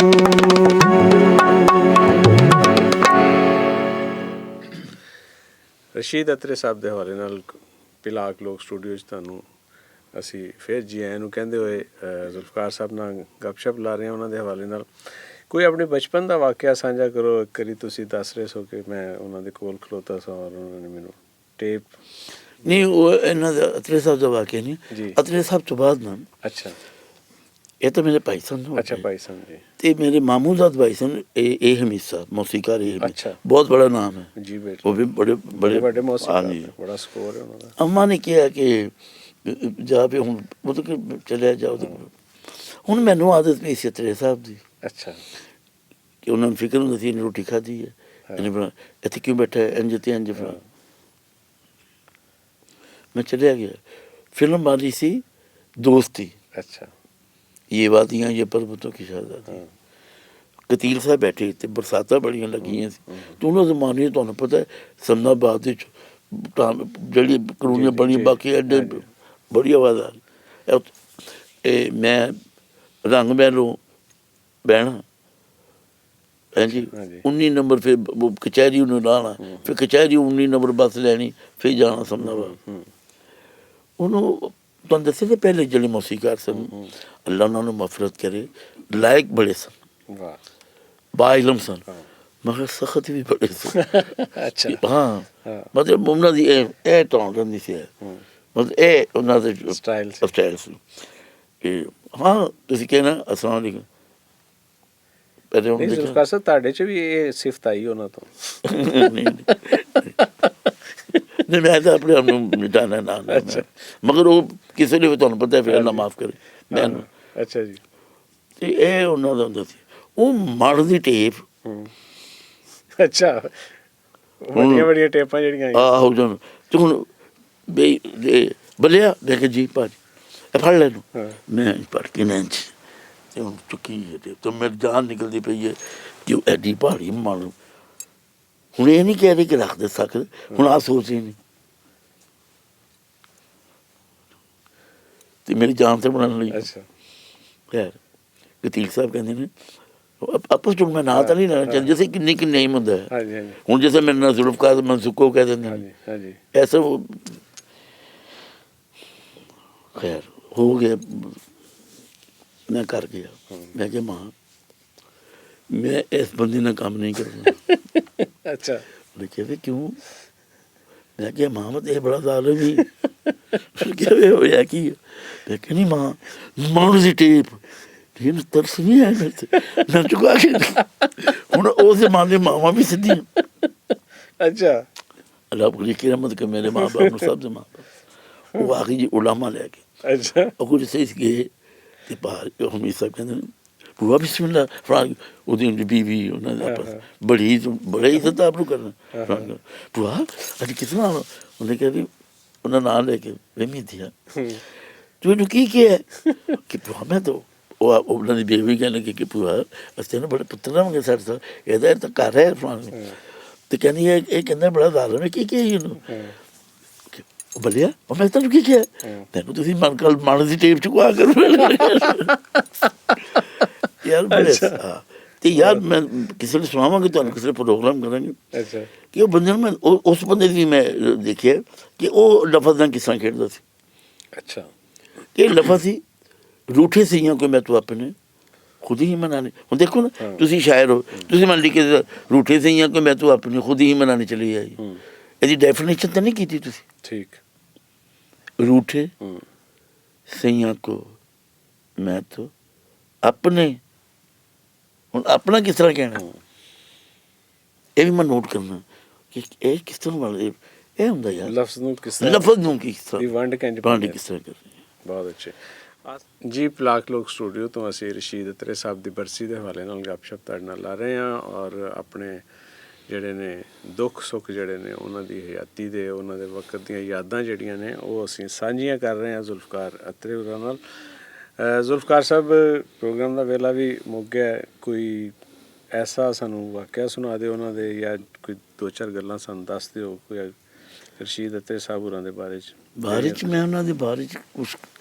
ਰਸ਼ੀਦ ਅਤਰੇ ਸਾਹਿਬ ਦੇ ਹਵਾਲੇ ਨਾਲ ਪਿਲਾਕ ਲੋਕ ਸਟੂਡੀਓ 'ਚ ਤੁਹਾਨੂੰ ਅਸੀਂ ਫਿਰ ਜੀ ਆਇਆਂ ਨੂੰ ਕਹਿੰਦੇ ਹੋਏ ਜ਼ੁਲਫਕਾਰ ਸਾਹਿਬ ਨਾਲ ਗੱਪਸ਼ਪ ਲਾ ਰਹੇ ਹਾਂ ਉਹਨਾਂ ਦੇ ਹਵਾਲੇ ਨਾਲ। ਕੋਈ ਆਪਣੇ ਬਚਪਨ ਦਾ ਵਾਕਿਆ ਸਾਂਝਾ ਕਰੋ। ਇੱਕ ਵਾਰੀ ਤੁਸੀਂ ਦੱਸ ਰਹੇ ਸੋ ਕਿ ਮੈਂ ਉਹਨਾਂ ਦੇ ਕੋਲ ਖਲੋਤਾ ਸਾਂ ਔਰ ਉਹਨਾਂ ਨੇ ਮੈਨੂੰ ਟੇਪ। ਨਹੀਂ, ਉਹ ਇਹਨਾਂ ਦਾ ਅਤਰੇ ਸਾਹਿਬ ਦਾ ਵਾਕਿਆ ਜੀ। ਨਹੀਂ। ਅਤਰੇ ਸਾਹਿਬ ਤੋਂ ਬਾਅਦ ਨਾ ਅੱਛਾ ਇਹ ਤਾਂ ਮੇਰੇ ਭਾਈ ਸਨ। ਅੱਛਾ ਭਾਈ ਸਾਹਿਬ ਜੀ। ਤੇ ਮੇਰੇ ਮਾਮੂ ਜ਼ਾਦ ਭਾਈ ਸਨ ਇਹ ਹਮੀਦ ਸਾਹਿਬ, ਮੌਸੀਕਾਰ ਇਹ ਹਮੀਦ, ਅੱਛਾ। ਬਹੁਤ ਬੜਾ ਨਾਮ ਹੈ ਜੀ ਬੇਟਾ, ਉਹ ਵੀ ਬੜੇ ਬੜੇ ਵੱਡੇ ਮੌਸੀਕਾਰ, ਹਾਂਜੀ। ਬੜਾ ਸਕੋਰ ਹੈ ਉਹਨਾਂ ਦਾ। ਅੰਮਾ ਨੇ ਕਿਹਾ ਕਿ ਜਾ ਵੀ ਹੁਣ ਉਹ ਤਾਂ ਚਲਿਆ ਜਾਓ। ਹੁਣ ਮੈਨੂੰ ਆਦਤ ਪਈ ਸੀ ਅਤਰੇ ਸਾਹਿਬ ਦੀ ਅੱਛਾ ਕਿ ਉਹਨਾਂ ਨੂੰ ਫਿਕਰ ਹੁੰਦੀ ਸੀ ਇਹਨੇ ਰੋਟੀ ਖਾਧੀ ਹੈ, ਇਹਨੇ ਬਣਾ ਇੱਥੇ ਕਿਉਂ ਬੈਠਾ ਹੈ, ਇੰਝ ਤੇ ਇੰਝ ਬਣਾ। ਮੈਂ ਚਲਿਆ ਗਿਆ। ਫਿਲਮ ਆ ਰਹੀ ਸੀ ਦੋਸਤੀ, ਅੱਛਾ ਇਹ ਵਾਦੀਆਂ ਇਹ ਪਰਬਤੋਂ ਕੀ ਸ਼ਹਿਜ਼ਾਦੀ। ਕਤੀਲ ਸਾਹਿਬ ਬੈਠੇ ਤੇ ਬਰਸਾਤਾਂ ਬੜੀਆਂ ਲੱਗੀਆਂ ਸੀ ਤੇ ਉਹਨਾਂ ਜ਼ਮਾਨੇ ਤੁਹਾਨੂੰ ਪਤਾ ਹੈ ਸੰਨਾਬਾਦ ਵਿੱਚ ਜਿਹੜੀ ਕਲੋਨੀਆਂ ਬਣੀਆਂ, ਬਾਕੀ ਐਡੇ ਬੜੀ ਆਵਾਜ਼ ਆ ਰਹੀ। ਇਹ ਮੈਂ ਰੰਗ ਮਹਿਲੋਂ ਬਹਿਣਾ ਹਾਂਜੀ 19 ਨੰਬਰ, ਫਿਰ ਕਚਹਿਰੀ ਉਹਨੂੰ ਲਾਉਣਾ, ਫਿਰ ਕਚਹਿਰੀ 19 ਨੰਬਰ ਬੱਸ ਲੈਣੀ, ਫਿਰ ਜਾਣਾ ਸੰਨਾਬਾਦ। ਉਹਨੂੰ ਤੁਹਾਨੂੰ ਦੱਸਿਆ ਤੇ ਪਹਿਲੇ ਜਿਹੜੇ ਮੌਸੀਕਾਰ ਸਨ, ਅੱਲਾ ਉਹਨਾਂ ਨੂੰ ਮਫਰਤ ਕਰੇ, ਲਾਇਕ ਬੜੇ ਸਨ, ਵਾਹ, ਬਾਇਲਮ ਸਨ, ਮਗਰ ਸਖਤ ਵੀ ਬੜੇ ਸਨ। ਅੱਛਾ ਹਾਂ ਮਤਲਬ ਉਹਨਾਂ ਦੀ ਇਹ ਟੌਨ ਰਹਿੰਦੀ ਸੀ, ਮਤਲਬ ਇਹ ਉਹਨਾਂ ਦੇ ਸਟਾਈਲ ਸੀ ਕਿ ਹਾਂ ਤੁਸੀਂ ਕਹਿਣਾ ਅਸਲਾਮ ਵਾਲੇਕੁਮ। ਪਹਿਲੇ ਨਹੀਂ ਜ਼ੁਲਫਕਾਰ ਸਾਹਿਬ ਤੁਹਾਡੇ 'ਚ ਵੀ ਇਹ ਸਿਫਤ ਆਈ ਉਹਨਾਂ ਤੋਂ? ਨਹੀਂ ਮੈਂ ਤਾਂ ਆਪਣੇ ਆਪ ਨੂੰ ਮਿਟਾਣਾ ਨਾ, ਮਗਰ ਉਹ ਕਿਸੇ ਲਈ ਤੁਹਾਨੂੰ ਪਤਾ ਫਿਰ ਅੱਲਾ ਮਾਫ ਕਰੇ ਮੈਨੂੰ। ਅੱਛਾ ਜੀ। ਤੇ ਇਹ ਉਹਨਾਂ ਦਾ ਹੁੰਦਾ ਸੀ ਉਹ ਮੜ ਦੀ ਟੇਪ। ਅੱਛਾ ਵੱਡੀਆਂ ਵੱਡੀਆਂ ਟੇਪਾਂ ਜਿਹੜੀਆਂ ਆਹੋ ਜਨ ਤੇ ਹੁਣ ਬਈ ਬਲਿਆ ਦੇਖ ਜੀ ਭਾਜੀ ਇਹ ਫੜ ਲੈ ਨੂੰ ਮੈਂ ਪੜ ਕੇ ਨਾ ਤੇ ਹੁਣ ਚੁੱਕੀ ਹੈ ਤੇ ਮੇਰੀ ਜਾਨ ਨਿਕਲਦੀ ਪਈ ਹੈ ਕਿ ਉਹ ਐਡੀ ਪਹਾੜੀ ਮਣ। ਹੁਣ ਇਹ ਨਹੀਂ ਕਹਿ ਰਹੇ ਕਿ ਰੱਖ ਦੇ ਸਕਦੇ, ਹੁਣ ਆ ਸੋਚ ਹੀ ਨਹੀਂ ਤੇ ਮੇਰੀ ਜਾਨ ਤੇ ਬਣਾਉਣ ਲਈ। ਅੱਛਾ ਯਾਰ ਕਤੀਲ ਸਾਹਿਬ ਕਹਿੰਦੇ ਨੇ ਆਪਸ ਚ ਮੈਂ ਨਾਂ ਤਾਂ ਨਹੀਂ ਲੈਣਾ ਚਾਹੁੰਦਾ, ਜੈਸੇ ਕਿੰਨੀ ਕਿ ਨੇਮ ਹੁੰਦਾ ਹੈ। ਹਾਂਜੀ ਹਾਂਜੀ ਹੁਣ ਜੈਸੇ ਮੇਰੇ ਨਾਲ ਜ਼ੁਲਫਕਾਰ ਮਨਸੂਕੋ ਕਹਿ ਦਿੰਦੇ ਨੇ, ਹਾਂਜੀ ਹਾਂਜੀ ਐਸਾ ਖੈਰ ਹੋ ਗਿਆ। ਮੈਂ ਕਰ ਗਿਆ। ਮੈਂ ਕਿਹਾ ਮਾਂ ਮੈਂ ਇਸ ਬੰਦੇ ਨਾਲ ਕੰਮ ਨਹੀਂ ਕਰਨਾ। ਅੱਛਾ ਉਹਨੇ ਕਿਹਾ ਵੀ ਕਿਉਂ? ਮੈਂ ਕਿਹਾ ਮਾਂ ਇਹ ਬੜਾ ਜ਼ਾਲਮ ਹੀ ਕਿਹਾ ਹੋਇਆ ਕੀ? ਮੈਂ ਕਿਹਾ ਨਹੀਂ ਮਾਂ ਮਾਂ ਦੀ ਟੇਪ ਇਹਨੂੰ ਤਰਸ ਨਹੀਂ ਆਇਆ ਮੇਰੇ ਤੇ, ਮੈਂ ਚੁਕਾ ਕੇ ਹੁਣ ਉਹ ਜ਼ਮਾਨੇ ਮਾਵਾਂ ਵੀ ਸਿੱਧੀਆਂ। ਅੱਛਾ ਅੱਲਾਹ ਬੜੀ ਕਿਰਮਤ ਕਰ ਮੇਰੇ ਮਾਂ ਬਾਪ ਨੂੰ, ਸਭ ਦੇ ਮਾਂ ਬਾਪ ਉਹ ਆ ਗਈ ਜੀ ਉਲਾਮਾ ਲੈ ਕੇ। ਅੱਛਾ ਉਹ ਕੁਝ ਸਹੀ ਗਏ ਤੇ ਬਾਹਰ ਹਮੀਦ ਸਾਹਿਬ ਕਹਿੰਦੇ ਬੁਆ ਬਿਸਮਿਲ੍ਲਾ ਫਰਾਂਕ ਉਹਦੀ ਬੀਵੀ ਉਹਨਾਂ ਦਾ ਆਪਸ ਬੜੀ ਇੱਜ਼ਤ ਆਪ ਨੂੰ ਕਰਨਾ। ਬੁਆ ਅੱਜ ਕਿਸਨਾ ਉਹਨੇ ਕਿਹਾ ਵੀ ਉਹਨਾਂ ਨਾਂ ਲੈ ਕੇ ਵੇਮੀ ਦਿਆ ਤੂੰ ਇਹਨੂੰ ਕੀ ਕਿਹਾ ਕਿ ਬੁਆ ਮੈਂ ਤਾਂ ਉਹ ਉਹਨਾਂ ਦੀ ਬੀਵੀ ਕਹਿਣ ਲੱਗੀ ਕਿ ਬੁਆ ਅਸੀਂ ਨਾ ਬੜੇ ਪੁੱਤਰ ਰਹਾਂਗੇ ਸਾਡੇ ਸਾਥ, ਇਹਦਾ ਤਾਂ ਘਰ ਹੈ ਫਰਾਂਕ ਤੇ ਕਹਿੰਦੀ ਇਹ ਕਹਿੰਦਾ ਬੜਾ ਜ਼ਾਲਮ ਹੈ। ਕੀ ਕਿਹਾ ਇਹਨੂੰ? ਉਹ ਬਲਿਆ ਉਹ ਮੈਂ ਤੈਨੂੰ ਕੀ ਕਿਹਾ? ਤੈਨੂੰ ਤੁਸੀਂ ਮਨ ਦੀ ਟੇਪ ਚੁਕਵਾ ਕਰੋ ਯਾਰ ਬੜੇ। ਤੇ ਯਾਰ ਮੈਂ ਕਿਸੇ ਨੂੰ ਸੁਣਾਵਾਂਗੇ ਤੁਹਾਨੂੰ, ਕਿਸੇ ਪ੍ਰੋਗਰਾਮ ਕਰਾਂਗੇ ਅੱਛਾ ਕਿ ਉਹ ਬੰਦੇ ਨੂੰ ਮੈਂ ਉਸ ਬੰਦੇ ਦੀ ਮੈਂ ਦੇਖਿਆ ਕਿ ਉਹ ਲਫ਼ਜ਼ ਨਾਲ ਕਿਸ ਤਰ੍ਹਾਂ ਖੇਡਦਾ ਸੀ। ਅੱਛਾ ਇਹ ਲਫ਼ਜ਼ ਸੀ रूठे से को मैं तो अपने खुद ही मनाने। ਹੁਣ ਦੇਖੋ ਨਾ ਤੁਸੀਂ ਸ਼ਾਇਰ ਹੋ, ਤੁਸੀਂ ਮੰਨ ਲਈ ਕਿ रूठे से को मैं तो अपने खुद ही मनाने चली आई, ਇਹਦੀ ਡੈਫੀਨੇਸ਼ਨ ਤਾਂ ਨਹੀਂ ਕੀਤੀ ਤੁਸੀਂ? ਠੀਕ रूठे सैया को मैं तो अपने। ਹੁਣ ਆਪਣਾ ਕਿਸ ਤਰ੍ਹਾਂ ਕਹਿਣਾ ਇਹ ਵੀ ਮੈਂ ਨੋਟ ਕਰਨਾ ਕਿ ਇਹ ਕਿਸ ਤਰ੍ਹਾਂ ਵਾਲੇ ਇਹ ਹੁੰਦਾ ਯਾਰ ਲਫ਼ਜ਼ ਨੂੰ ਕਿਸ ਤਰ੍ਹਾਂ, ਲਫ਼ਜ਼ ਨੂੰ ਕਿਸ ਤਰ੍ਹਾਂ ਵੰਡ ਕਿਸ ਤਰ੍ਹਾਂ ਕਰਨੀ। ਬਹੁਤ ਅੱਛੇ ਜੀ। ਪਲਾਕ ਲੋਕ ਸਟੂਡੀਓ ਤੋਂ ਅਸੀਂ ਰਸ਼ੀਦ ਅਤਰੇ ਸਾਹਿਬ ਦੀ ਬਰਸੀ ਦੇ ਹਵਾਲੇ ਨਾਲ ਗੱਪਸ਼ਪ ਤੁਹਾਡੇ ਨਾਲ ਲਾ ਰਹੇ ਹਾਂ ਔਰ ਆਪਣੇ ਜਿਹੜੇ ਨੇ ਦੁੱਖ ਸੁੱਖ ਜਿਹੜੇ ਨੇ ਉਹਨਾਂ ਦੀ ਹਯਾਤੀ ਦੇ, ਉਹਨਾਂ ਦੇ ਵਕਤ ਦੀਆਂ ਯਾਦਾਂ ਜਿਹੜੀਆਂ ਨੇ ਉਹ ਅਸੀਂ ਸਾਂਝੀਆਂ ਕਰ ਰਹੇ ਹਾਂ ਜ਼ੁਲਫਕਾਰ ਅਤਰੇ ਹੋਰਾਂ ਨਾਲ। ਜ਼ੁਲਫਕਾਰ ਸਾਹਿਬ ਪ੍ਰੋਗਰਾਮ ਦਾ ਵੇਲਾ ਵੀ ਮੁੱਕ ਗਿਆ, ਕੋਈ ਐਸਾ ਸਾਨੂੰ ਵਾਕਿਆ ਸੁਣਾ ਦਿਓ ਉਹਨਾਂ ਦੇ ਜਾਂ ਕੋਈ ਦੋ ਚਾਰ ਗੱਲਾਂ ਸਾਨੂੰ ਦੱਸ ਦਿਓ ਕੋਈ ਰਸ਼ੀਦ ਅਤਰੇ ਸਾਹਿਬ ਹੋਰਾਂ ਦੇ ਬਾਰੇ 'ਚ। ਬਾਰੇ 'ਚ ਮੈਂ ਉਹਨਾਂ ਦੇ ਬਾਰੇ 'ਚ ਕੁਛ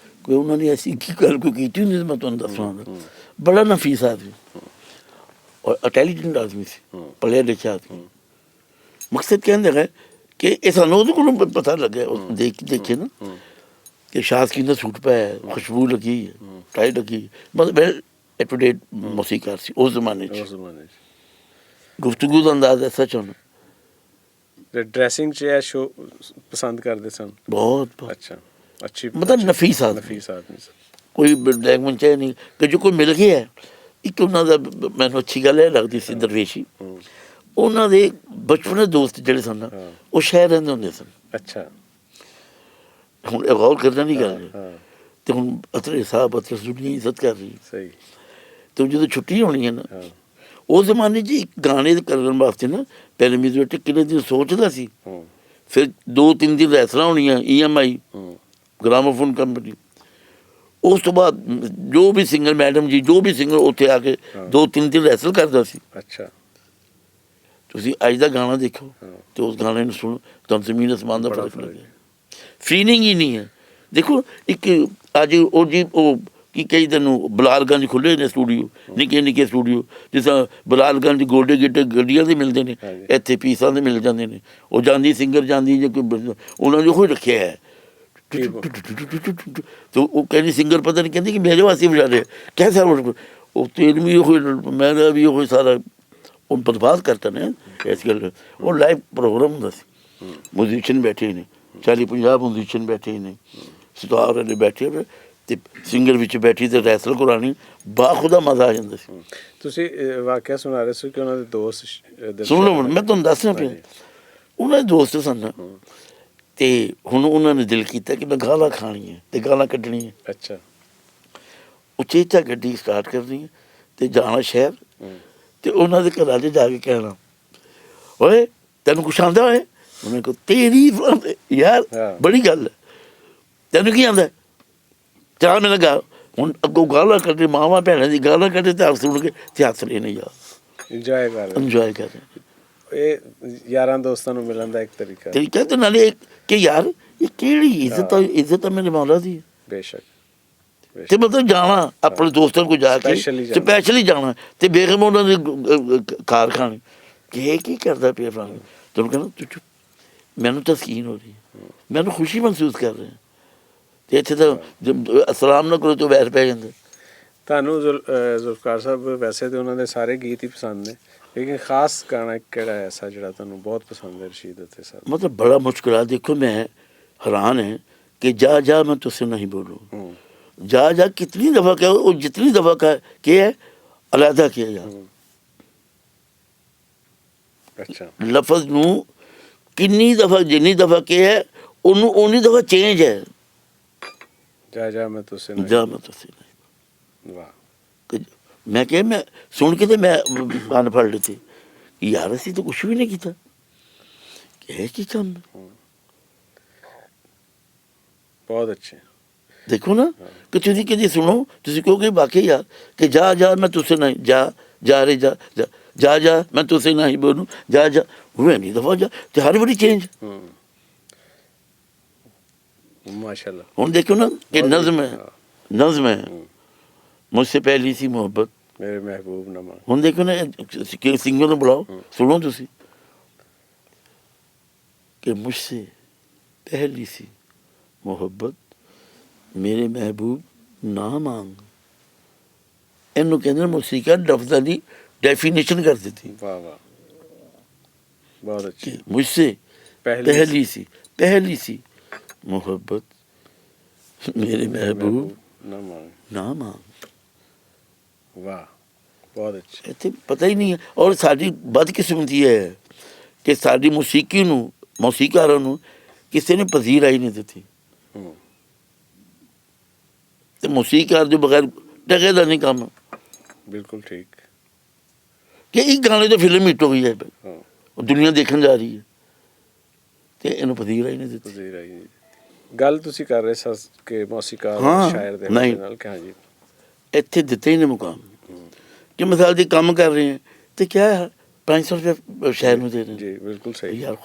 ਕੋਈ ਉਹਨਾਂ ਨੇ ਐਸੀ ਕੀ ਗੱਲ ਕੋਈ ਕੀਤੀ ਨਹੀਂ, ਮੈਂ ਤੁਹਾਨੂੰ ਦੱਸਾਂਗਾ। ਬੜਾ ਨਫੀਸ ਆਦਮੀ ਔਰ ਇੰਟੈਲੀਜੈਂਟ ਆਦਮੀ ਸੀ, ਪੜ੍ਹਿਆ ਲਿਖਿਆ ਆਦਮੀ। ਮਕਸਦ ਕਹਿੰਦਾ ਹੈ ਕਿ ਇਹ ਸਾਨੂੰ ਉਹਦੇ ਕੋਲੋਂ ਪਤਾ ਲੱਗਿਆ, ਉਹ ਦੇਖੇ ਨਾ ਕਿ ਸ਼ਾਸਕੀ ਦਾ ਸੂਟ ਪਾਇਆ, ਖੁਸ਼ਬੂ ਲੱਗੀ, ਟਾਈ ਲੱਗੀ, ਮਤਲਬ ਵੈਲ ਅਪ ਟੂ ਡੇਟ ਮੌਸੀਕਾਰ ਸੀ ਉਸ ਜ਼ਮਾਨੇ 'ਚ। ਉਸ ਜ਼ਮਾਨੇ 'ਚ ਗੁਫ਼ਤਗੂ ਦਾ ਅੰਦਾਜ਼ ਐਸਾ ਚਾਹੁੰਦਾ ਤੇ ਡਰੈਸਿੰਗ 'ਚ ਇਹ ਸ਼ੋ ਪਸੰਦ ਕਰਦੇ ਸਨ। ਬਹੁਤ ਅੱਛਾ, ਅੱਛੀ ਮਤਲਬ ਨਫੀਸ ਆਦਮੀ, ਨਫੀਸ ਆਦਮੀ ਸਨ। ਕੋਈ ਲੈਂਗੁਏਜ ਚ ਨਹੀਂ ਕਿ ਜੋ ਕੋਈ ਮਿਲ ਗਿਆ। ਇੱਕ ਉਹਨਾਂ ਦਾ ਮੈਨੂੰ ਅੱਛੀ ਗੱਲ ਇਹ ਲੱਗਦੀ ਸੀ, ਦਰਵੇਸ਼ੀ, ਉਹਨਾਂ ਦੇ ਬਚਪਨ ਦੇ ਦੋਸਤ ਜਿਹੜੇ ਸਨ ਨਾ, ਉਹ ਸ਼ਹਿਰ ਰਹਿੰਦੇ ਹੁੰਦੇ ਸਨ। ਅੱਛਾ, ਹੁਣ ਇਹ ਗੌਰ ਕਰਨਾ ਨਹੀਂ ਗੱਲ, ਹਾਂ ਤੇ ਹੁਣ ਅਤਰੇ ਸਾਹਿਬ ਅਤਰੇ ਦੁਨੀਆ ਇੱਜ਼ਤ ਕਰ ਰਹੀ, ਸਹੀ। ਤੇ ਜਦੋਂ ਛੁੱਟੀ ਹੋਣੀ ਹੈ ਨਾ, ਹਾਂ ਉਸ ਜ਼ਮਾਨੇ 'ਚ ਇੱਕ ਗਾਣੇ ਕਰਨ ਵਾਸਤੇ ਨਾ ਪਹਿਲੇ ਮੇਰੇ ਕਿੰਨੇ ਦਿਨ ਸੋਚਦਾ ਸੀ, ਫਿਰ 2-3 ਦਿਨ ਰੈਸਲਾਂ ਹੋਣੀਆਂ, EMI ਗ੍ਰਾਮੋਫੋਨ ਕੰਪਨੀ। ਉਸ ਤੋਂ ਬਾਅਦ ਜੋ ਵੀ ਸਿੰਗਰ ਮੈਡਮ ਜੀ, ਜੋ ਵੀ ਸਿੰਗਰ ਉੱਥੇ ਆ ਕੇ 2-3 ਦਿਨ ਰੈਸਲ ਕਰਦਾ ਸੀ। ਅੱਛਾ, ਤੁਸੀਂ ਅੱਜ ਦਾ ਗਾਣਾ ਦੇਖੋ ਤੇ ਉਸ ਗਾਣੇ ਨੂੰ ਸੁਣੋ, ਤੁਹਾਨੂੰ ਜ਼ਮੀਨ ਅਸਮਾਨ ਦਾ ਫਰਕ ਲੱਗੇਗਾ। ਫੀਲਿੰਗ ਹੀ ਨਹੀਂ ਹੈ। ਦੇਖੋ ਇੱਕ ਅੱਜ ਉਹ ਜੀ ਉਹ ਕੀ ਕਈ ਦਿਨ ਬਲਾਲਗੰਜ ਖੁੱਲ੍ਹੇ ਨੇ ਸਟੂਡੀਓ, ਨਿੱਕੇ ਨਿੱਕੇ ਸਟੂਡੀਓ, ਜਿਸ ਤਰ੍ਹਾਂ ਬਲਾਲਗੰਜ ਗੋਡੇ ਗਿੱਟੇ ਗੱਡੀਆਂ ਦੇ ਮਿਲਦੇ ਨੇ, ਇੱਥੇ ਪੀਸਾਂ ਦੇ ਮਿਲ ਜਾਂਦੇ ਨੇ। ਉਹ ਜਾਂਦੀ ਸਿੰਗਰ ਜਾਂਦੀ ਜੇ ਕੋਈ, ਉਹਨਾਂ ਨੇ ਉਹ ਰੱਖਿਆ ਹੈ। ਤੇ ਉਹ ਕਹਿੰਦੀ ਸਿੰਗਰ ਪਤਾ ਨਹੀਂ, ਕਹਿੰਦੀ ਕਿ ਮੇਰੇ ਵਾਸਤੇ ਵਜਾ ਰਹੇ ਕੈਸਾ, ਉਹ ਤੇਲ ਵੀ ਉਹ, ਮੇਰਾ ਵੀ ਉਹ ਸਾਰਾ ਉਹ ਬਰਬਾਦ ਕਰਤਾ ਨੇ ਇਸ ਗੱਲ। ਉਹ ਲਾਈਵ ਪ੍ਰੋਗਰਾਮ ਹੁੰਦਾ ਸੀ, ਮਿਊਜ਼ੀਸ਼ੀਅਨ ਬੈਠੇ ਨੇ, 40-50 ਮਿਊਜ਼ੀਸ਼ੀਅਨ ਬੈਠੇ ਨੇ, ਸਟਾਰ ਵਾਲੇ ਬੈਠੇ ਹੋਏ ਤੇ ਸਿੰਗਰ ਵਿੱਚ ਬੈਠੀ ਤੇ ਰੈਸਲ ਕਰਾਉਣੀ, ਬਾਖੁਦਾ ਮਜ਼ਾ ਆ ਜਾਂਦਾ ਸੀ। ਤੁਸੀਂ ਵਾਕਿਆ ਸੁਣਾ ਰਹੇ ਸੀ ਕਿ ਉਹਨਾਂ ਦੇ ਦੋਸਤ ਸੁਣ ਲਓ, ਮੈਂ ਤੁਹਾਨੂੰ ਦੱਸਣਾ ਪਿਆ, ਉਹਨਾਂ ਦੇ ਦੋਸਤ ਸਨ ਤੇ ਹੁਣ ਉਹਨਾਂ ਨੇ ਦਿਲ ਕੀਤਾ ਕਿ ਮੈਂ ਗਾਲਾਂ ਖਾਣੀ ਹੈ ਤੇ ਗਾਲਾਂ ਕੱਢਣੀ ਹੈ। ਅੱਛਾ, ਉਚੇਚਾ ਗੱਡੀ ਸਟਾਰਟ ਕਰਨੀ ਹੈ ਤੇ ਜਾਣਾ ਸ਼ਹਿਰ, ਤੇ ਉਹਨਾਂ ਦੇ ਘਰਾਂ 'ਚ ਜਾ ਕੇ ਕਹਿਣਾ, ਓਏ ਤੈਨੂੰ ਕੁਛ ਆਉਂਦਾ ਹੋਏ? ਉਹਨੇ ਕਹੋ ਤੇਰੀ ਯਾਰ ਬੜੀ ਗੱਲ ਹੈ, ਤੈਨੂੰ ਕੀ ਆਉਂਦਾ? ਚਾਹ ਮੈਂ ਲਗਾ। ਹੁਣ ਅੱਗੋਂ ਗਾਲਾਂ ਕੱਢੇ, ਮਾਵਾਂ ਭੈਣਾਂ ਦੀ ਗਾਲਾਂ ਕੱਢੇ ਤੇ ਹੱਥ ਸੁਣ ਕੇ ਤੇ ਹੱਥ ਲੈਣੇ ਯਾਰ, ਇੰਜੋਏ ਕਰ ਰਹੇ। ਇੰਜੋਏ ਕਰ ਰਹੇ। ਇਹ ਯਾਰਾਂ ਦੋਸਤਾਂ ਨੂੰ ਮਿਲਣ ਦਾ ਇੱਕ ਤਰੀਕਾ। ਤਰੀਕਾ ਤੇ ਨਾਲੇ ਕਿ ਯਾਰ ਇਹ ਕਿਹੜੀ ਇੱਜ਼ਤ, ਇੱਜ਼ਤ ਤਾਂ ਮੇਰੇ ਮੌਲਾ ਦੀ ਹੈ। ਬੇਸ਼ੱਕ। ਤੇ ਮਤਲਬ ਜਾਣਾ ਆਪਣੇ ਦੋਸਤਾਂ ਕੋਲ ਜਾ ਕੇ ਸਪੈਸ਼ਲੀ ਜਾਣਾ ਤੇ ਬੇਗਮ ਉਹਨਾਂ ਦੇ ਕਾਰ ਖਾਣੀ ਕਿ ਇਹ ਕੀ ਕਰਦਾ ਪਿਆ ਫਲਾਣਾ, ਤੁਹਾਨੂੰ ਕਹਿੰਦਾ ਤੂੰ ਚੁੱਪ, ਮੈਨੂੰ ਤਸਕੀਨ ਹੋ ਰਹੀ ਹੈ, ਮੈਨੂੰ ਖੁਸ਼ੀ ਮਹਿਸੂਸ ਕਰ ਰਿਹਾ। ਤੇ ਇੱਥੇ ਤਾਂ ਸਲਾਮ ਨਾ ਕਰੋ ਤਾਂ ਵੈਰ ਪੈ ਜਾਂਦਾ। ਤੁਹਾਨੂੰ ਜ਼ੁਲਫਕਾਰ ਸਾਹਿਬ ਵੈਸੇ ਤਾਂ ਉਹਨਾਂ ਦੇ ਸਾਰੇ ਗੀਤ ਹੀ ਪਸੰਦ ਨੇ, ਲੇਕਿਨ ਖਾਸ ਗਾਣਾ ਕਿਹੜਾ ਐਸਾ ਜਿਹੜਾ ਤੁਹਾਨੂੰ ਬਹੁਤ ਪਸੰਦ ਹੈ ਰਸ਼ੀਦ ਅਤੇ ਸਰ? मतलब बड़ा मुश्किल है। देखो मैं हैरान है कि जा जा मैं तुझसे नहीं बोलूँ, जा जा कितनी दफ़ा क्या, और जितनी दफ़ा का किया है अलहदा किया जा। ਅੱਛਾ, लफज नू किन्नी दफ़ा जिन्नी दफ़ा किया है उन्नू उन्नी दफ़ा चेंज है। ਜਾ ਜਾ ਮੈਂ ਤੁਸੇ जा मैं तुझसे नहीं, ਵਾਹ, कि मैं क्या मैं सुन के तो मैं कान फड़ लेते यार, असी तो कुछ भी नहीं किया, क्या किया हमने? ਬਹੁਤ ਅੱਛੇ। देखो ना कि तुझी कभी सुनो, तुझी कहोगे वाकई यार कि जा जा मैं तुझसे नहीं, जा जा रे जा जा जा जा मैं तुझसे नहीं बोलूँ, जा जा हुए नहीं दफा जा, तो हर बड़ी चेंज। माशाल्लाह। हम देखो ना कि नज़्म है, नज़्म है, मुझसे पहली सी मोहब्बत, मेरे महबूब नमा। हम देखो ना कि सिंगर ने बुलाओ, सुनो तुसी कि मुझसे पहली सी मोहब्बत मेरे महबूब ना मांग। इनू कहते मौसीका लफ्ज़ां दी डेफिनेशन कर दी थी वाह वाह, बहुत अच्छी। कि मुझसे पहली सी मोहब्बत मेरे महबूब ना मांग। वाह, बहुत अच्छी। इत्थे पता ही नहीं है। और साडी बदकिस्मती है कि साडी मौसीकी नू, मौसीकारां नू किसी ने पजीराई नहीं दी। ਤੇ ਮੌਸੀਕਾਰ ਦੇ ਬਗੈਰ ਟਕੇ ਦਾ ਨਹੀਂ ਕੰਮ। ਬਿਲਕੁਲ ਠੀਕ। ਕਿ ਇੱਕ ਗਾਣੇ ਤੋਂ ਫਿਲਮ ਹਿੱਟ ਹੋ ਗਈ ਹੈ, ਉਹ ਦੁਨੀਆ ਦੇਖਣ ਜਾ ਰਹੀ ਹੈ ਤੇ ਇਹਨੂੰ ਪਸੀਰ ਆਈ ਨਹੀਂ ਦਿੱਤੀ। ਗੱਲ ਤੁਸੀਂ ਕਰ ਰਹੇ ਸਸ ਕਿ ਮੌਸੀਕਾਰ ਸ਼ਾਇਰ ਦੇ ਨਾਲ ਕਿ ਹਾਂਜੀ ਇੱਥੇ ਦਿੱਤੇ ਹੀ ਨੇ ਮੁਕਾਮ ਕਿ ਮਿਸਾਲ ਦੀ ਕੰਮ ਕਰ ਰਹੇ ਹੈ ਤੇ ਕਿਆ 500 ਰੁਪਏ ਸ਼ਾਇਰ ਨੂੰ ਦੇ ਰਹੇ ਜੀ। ਬਿਲਕੁਲ ਸਹੀ ਯਾਰ,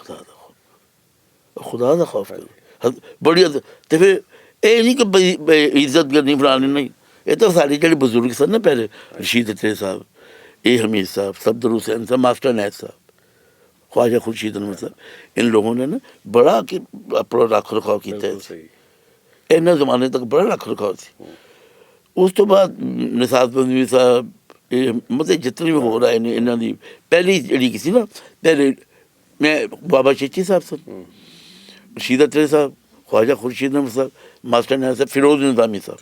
ਖੁਦਾ ਦਾ ਖੌਫ ਕਰੋ ਬੜੀ। ਤੇ ਫਿਰ ਇਹ ਨਹੀਂ ਕਿ ਇੱਜ਼ਤ ਕਰਨੀ ਫਲਾਣੀ, ਨਹੀਂ। ਇਹ ਤਾਂ ਸਾਡੇ ਜਿਹੜੇ ਬਜ਼ੁਰਗ ਸਨ ਨਾ ਪਹਿਲੇ, ਰਸ਼ੀਦ ਅਤਰੇ ਸਾਹਿਬ, ਇਹ ਹਮੀਦ ਸਾਹਿਬ, ਸਫਦਰ ਹੁਸੈਨ ਸਾਹਿਬ, ਮਾਸਟਰ ਨੈਤ ਸਾਹਿਬ, ख्वाजा खुर्शीद अनवर साहब, इन लोगों ने ना बड़ा कि अपना रख रखाव किया ਬਿਲਕੁਲ ਸਹੀ। इन्होंने जमाने तक बड़ा रख रखाव सी। उस तो बाद निसार बंदवी साहब, मतलब जितने भी हो रहे ने इन्हों की पहली जी सी ना, पहले मैं बाबा शेची साहब सन, रशीद अत्रे साहब, ख्वाजा खुर्शीद अनवर साहब, मास्टर नायब साहब, फिरोज निज़ामी साहब,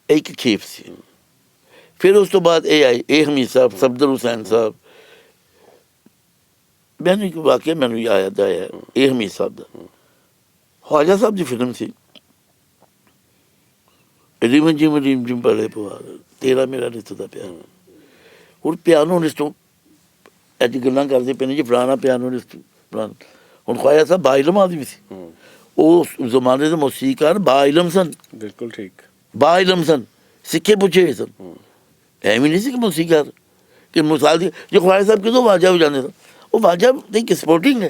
एक खेप सी। फिर उस तो बाद ये आए ए हमीद साहब, सफदर हुसैन साहब। मैंने एक वाकया मैंने याद आया ए हमीद साहब का, ख्वाजा साहब की फिल्म सी रिम जिम बड़े पुआर, तेरा मेरा रिश्ते का प्यार। ਹੁਣ ਪਿਆਨੋਨਿਸਟ ਅੱਜ ਗੱਲਾਂ ਕਰਦੇ ਪਏ ਨੇ ਜੀ ਫਲਾਣਾ ਪਿਆਨੋਨਿਸਟ ਫਲਾਣਾ। ਹੁਣ ख्वाजा साहब बाइलम आदमी ਸੀ, ਉਸ ਜ਼ਮਾਨੇ ਦੇ ਮੌਸੀਕਾਰ ਬਾइलम ਸਨ, ਬਿਲਕੁਲ ਠੀਕ। ਬਾइलम ਸਨ, ਸਿੱਖੇ ਪੁੱਛੇ ਹੋਏ ਸਨ। ਐਵੇਂ ਨਹੀਂ ਸੀ ਕਿ ਮੌਸੀਕਾਰ ਕਿ ਮਿਸਾਲ ਦੀ ਜੇ ख्वाजा साहब ਕਿਦੋਂ ਵਾਜਾ ਹੋ ਜਾਂਦੇ ਸਨ, ਉਹ ਵਾਜਾ ਨਹੀਂ ਕਿ ਸਪੋਰਟਿੰਗ ਹੈ,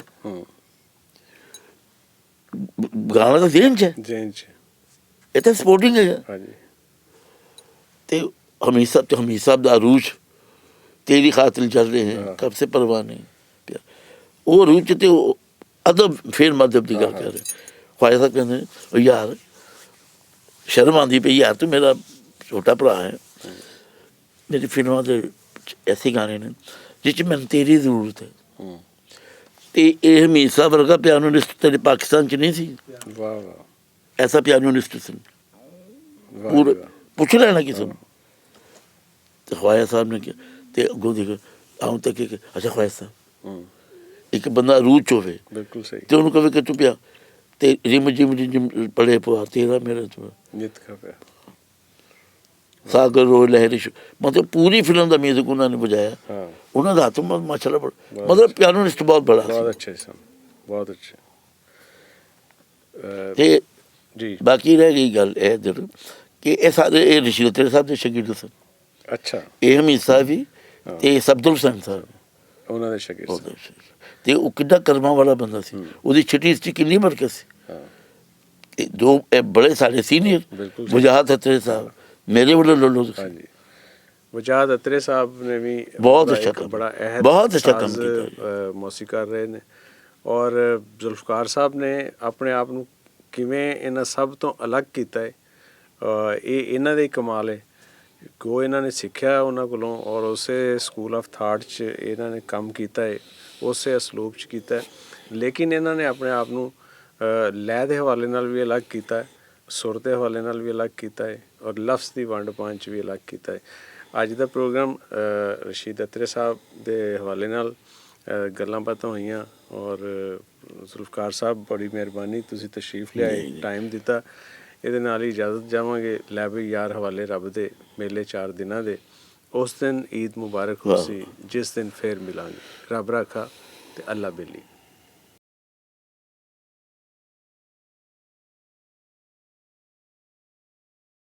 ਗਾਣਾ ਤਾਂ ਜ਼ੇਨ 'ਚ ਹੈ, ਜੈਨ ਚ। ਇਹ ਤਾਂ ਸਪੋਰਟਿੰਗ ਹੈ। ਹਾਂਜੀ। ਤੇ हमीद साहब ਦਾ ਅਰੂਜ तेरी खातिर चल रहे हैं, कब से परवाह नहीं प्यार, वो अरूज ते अदब फिर मदब की गल कर रहे। ख्वाजा साहब कहते हैं यार शर्म आती पई यार, तू मेरा छोटा भरा है, मेरी फिल्मों के ऐसे गाने ने जिस मैंने तेरी जरूरत है। तो ये हमीद साहब वर्गा पियानोनिस्ट तेरे पाकिस्तान च नहीं सी, ਵਾਹ ਵਾਹ ऐसा पियानोनिस्ट सन, ਵਾਹ पूरे ਜੀ ਵਾਹ। पुछ लेना किसी ने। तो ख्वाजा साहब ने क्या ਤੇ ਅੱਗੋਂ ਦੇਖ ਆਉਂ ਤੱਕ ਕਿ ਅੱਛਾ ख्वाजा साहब ਇੱਕ ਬੰਦਾ ਰੂਹ ਚ ਹੋਵੇ ਬਿਲਕੁਲ ਸਹੀ। ਤੇ ਉਹਨੂੰ ਕਵੇ ਕਿ ਤੂੰ ਪਿਆ ਤੇ ਰਿਮ ਜਿਮ ਪੜੇ ਪਵਾ ਤੇਰਾ ਮੇਰਾ ਤੂੰ ਨਿਤ ਖਾ ਪਿਆ। ਸਾਗਰ ਰੋ ਲਹਿਰੀ ਮਤਲਬ ਪੂਰੀ ਫਿਲਮ ਦਾ ਮਿਊਜ਼ਿਕ ਉਹਨਾਂ ਨੇ ਵਜਾਇਆ। ਹਾਂ ਉਹਨਾਂ ਦਾ ਹੱਥ ਮਾਸ਼ਾਅੱਲਾ ਮਤਲਬ ਪਿਆਨੋਨਿਸਟ ਬਹੁਤ ਬੜਾ ਬਹੁਤ ਸੀ। ਅੱਛੇ ਸਨ, ਬਹੁਤ ਅੱਛੇ। ਤੇ ਜੀ ਬਾਕੀ ਰਹਿ ਗਈ ਗੱਲ ਇਹ ਇੱਧਰ ਕਿ ਇਹ ਸਾਰੇ ਇਹ ਰਸ਼ੀਦ ਤੇਰੇ ਸਾਹਿਬ ਦੇ ਸ਼ਾਗਿਰਦ ਸਨ, ਅੱਛਾ। ਇਹ ਹਮੀਦ ਸਾਹਿਬ ਵੀ ਤੇ ਸਫਦਰ ਹੁਸੈਨ ਸਾਹਿਬ। ਉਹਨਾਂ ਦੇ ਸ਼ਾਗਿਰਦ ਸਨ। ਤੇ ਉਹ ਕਿੱਡਾ ਕਰਮਾਂ ਵਾਲਾ ਬੰਦਾ ਸੀ, ਉਹਦੀ ਛਿੱਟੀ ਹਿਸਟਰੀ ਕਿੰਨੀ ਬਰਕਤ ਸੀ। ਹਾਂ ਤੇ ਦੋ ਇਹ ਬੜੇ ਸਾਡੇ ਸੀਨੀਅਰ ਬਿਲਕੁਲ। ਵਜਾਹਤ ਅਤਰੇ ਸਾਹਿਬ ਮੇਰੇ ਵੱਲੋਂ ਲੈ ਲਓ ਤੁਸੀਂ। ਹਾਂਜੀ। ਵਜਾਦ ਅਤਰੇ ਸਾਹਿਬ ਨੇ ਵੀ ਬਹੁਤ ਬੜਾ ਅੱਛਾ ਇੱਕ ਕੰਮ, ਬੜਾ ਅਹਿਮ ਬਹੁਤ ਅੱਛਾ ਕੰਮ ਸਾਜ਼, ਕੀਤਾ ਮੌਸੀਕਾਰ ਰਹੇ ਨੇ। ਔਰ ਜ਼ੁਲਫਕਾਰ ਸਾਹਿਬ ਨੇ ਆਪਣੇ ਆਪ ਨੂੰ ਕਿਵੇਂ ਇਹਨਾਂ ਸਭ ਤੋਂ ਅਲੱਗ ਕੀਤਾ ਹੈ, ਇਹ ਇਹਨਾਂ ਦਾ ਹੀ ਕਮਾਲ ਹੈ। ਕੋ ਇਹਨਾਂ ਨੇ ਸਿੱਖਿਆ ਉਹਨਾਂ ਕੋਲੋਂ ਔਰ ਉਸੇ ਸਕੂਲ ਆਫ ਥਾਟ 'ਚ ਇਹਨਾਂ ਨੇ ਕੰਮ ਕੀਤਾ ਹੈ, ਉਸੇ ਅਸਲੂਬ 'ਚ ਕੀਤਾ ਹੈ। ਲੇਕਿਨ ਇਹਨਾਂ ਨੇ ਆਪਣੇ ਆਪ ਨੂੰ ਲੈਅ ਦੇ ਹਵਾਲੇ ਨਾਲ ਵੀ ਅਲੱਗ ਕੀਤਾ ਹੈ, ਸੁਰ ਦੇ ਹਵਾਲੇ ਨਾਲ ਵੀ ਅਲੱਗ ਕੀਤਾ ਹੈ, ਔਰ ਲਫ਼ਜ਼ ਦੀ ਵੰਡ ਪਾਉਣ 'ਚ ਵੀ ਅਲੱਗ ਕੀਤਾ ਹੈ। ਅੱਜ ਦਾ ਪ੍ਰੋਗਰਾਮ ਰਸ਼ੀਦ ਅਤਰੇ ਸਾਹਿਬ ਦੇ ਹਵਾਲੇ ਨਾਲ ਗੱਲਾਂ ਬਾਤਾਂ ਹੋਈਆਂ। ਔਰ ਜ਼ੁਲਫਕਾਰ ਸਾਹਿਬ ਬੜੀ ਮਿਹਰਬਾਨੀ, ਤੁਸੀਂ ਤਸ਼ਰੀਫ ਲਿਆਏ, ਟਾਈਮ ਦਿੱਤਾ। ਇਹਦੇ ਨਾਲ ਹੀ ਇਜਾਜ਼ਤ ਜਾਵਾਂਗੇ। ਲੈ ਵੀ ਯਾਰ ਹਵਾਲੇ ਰੱਬ ਦੇ ਮੇਲੇ 4 ਦਿਨਾਂ ਦੇ, ਉਸ ਦਿਨ ਈਦ ਮੁਬਾਰਕ ਹੋ ਸੀ ਜਿਸ ਦਿਨ ਫੇਰ ਮਿਲਾਂਗੇ। ਰੱਬ ਰਾਖਾ ਤੇ ਅੱਲਾ ਬੇਲੀ।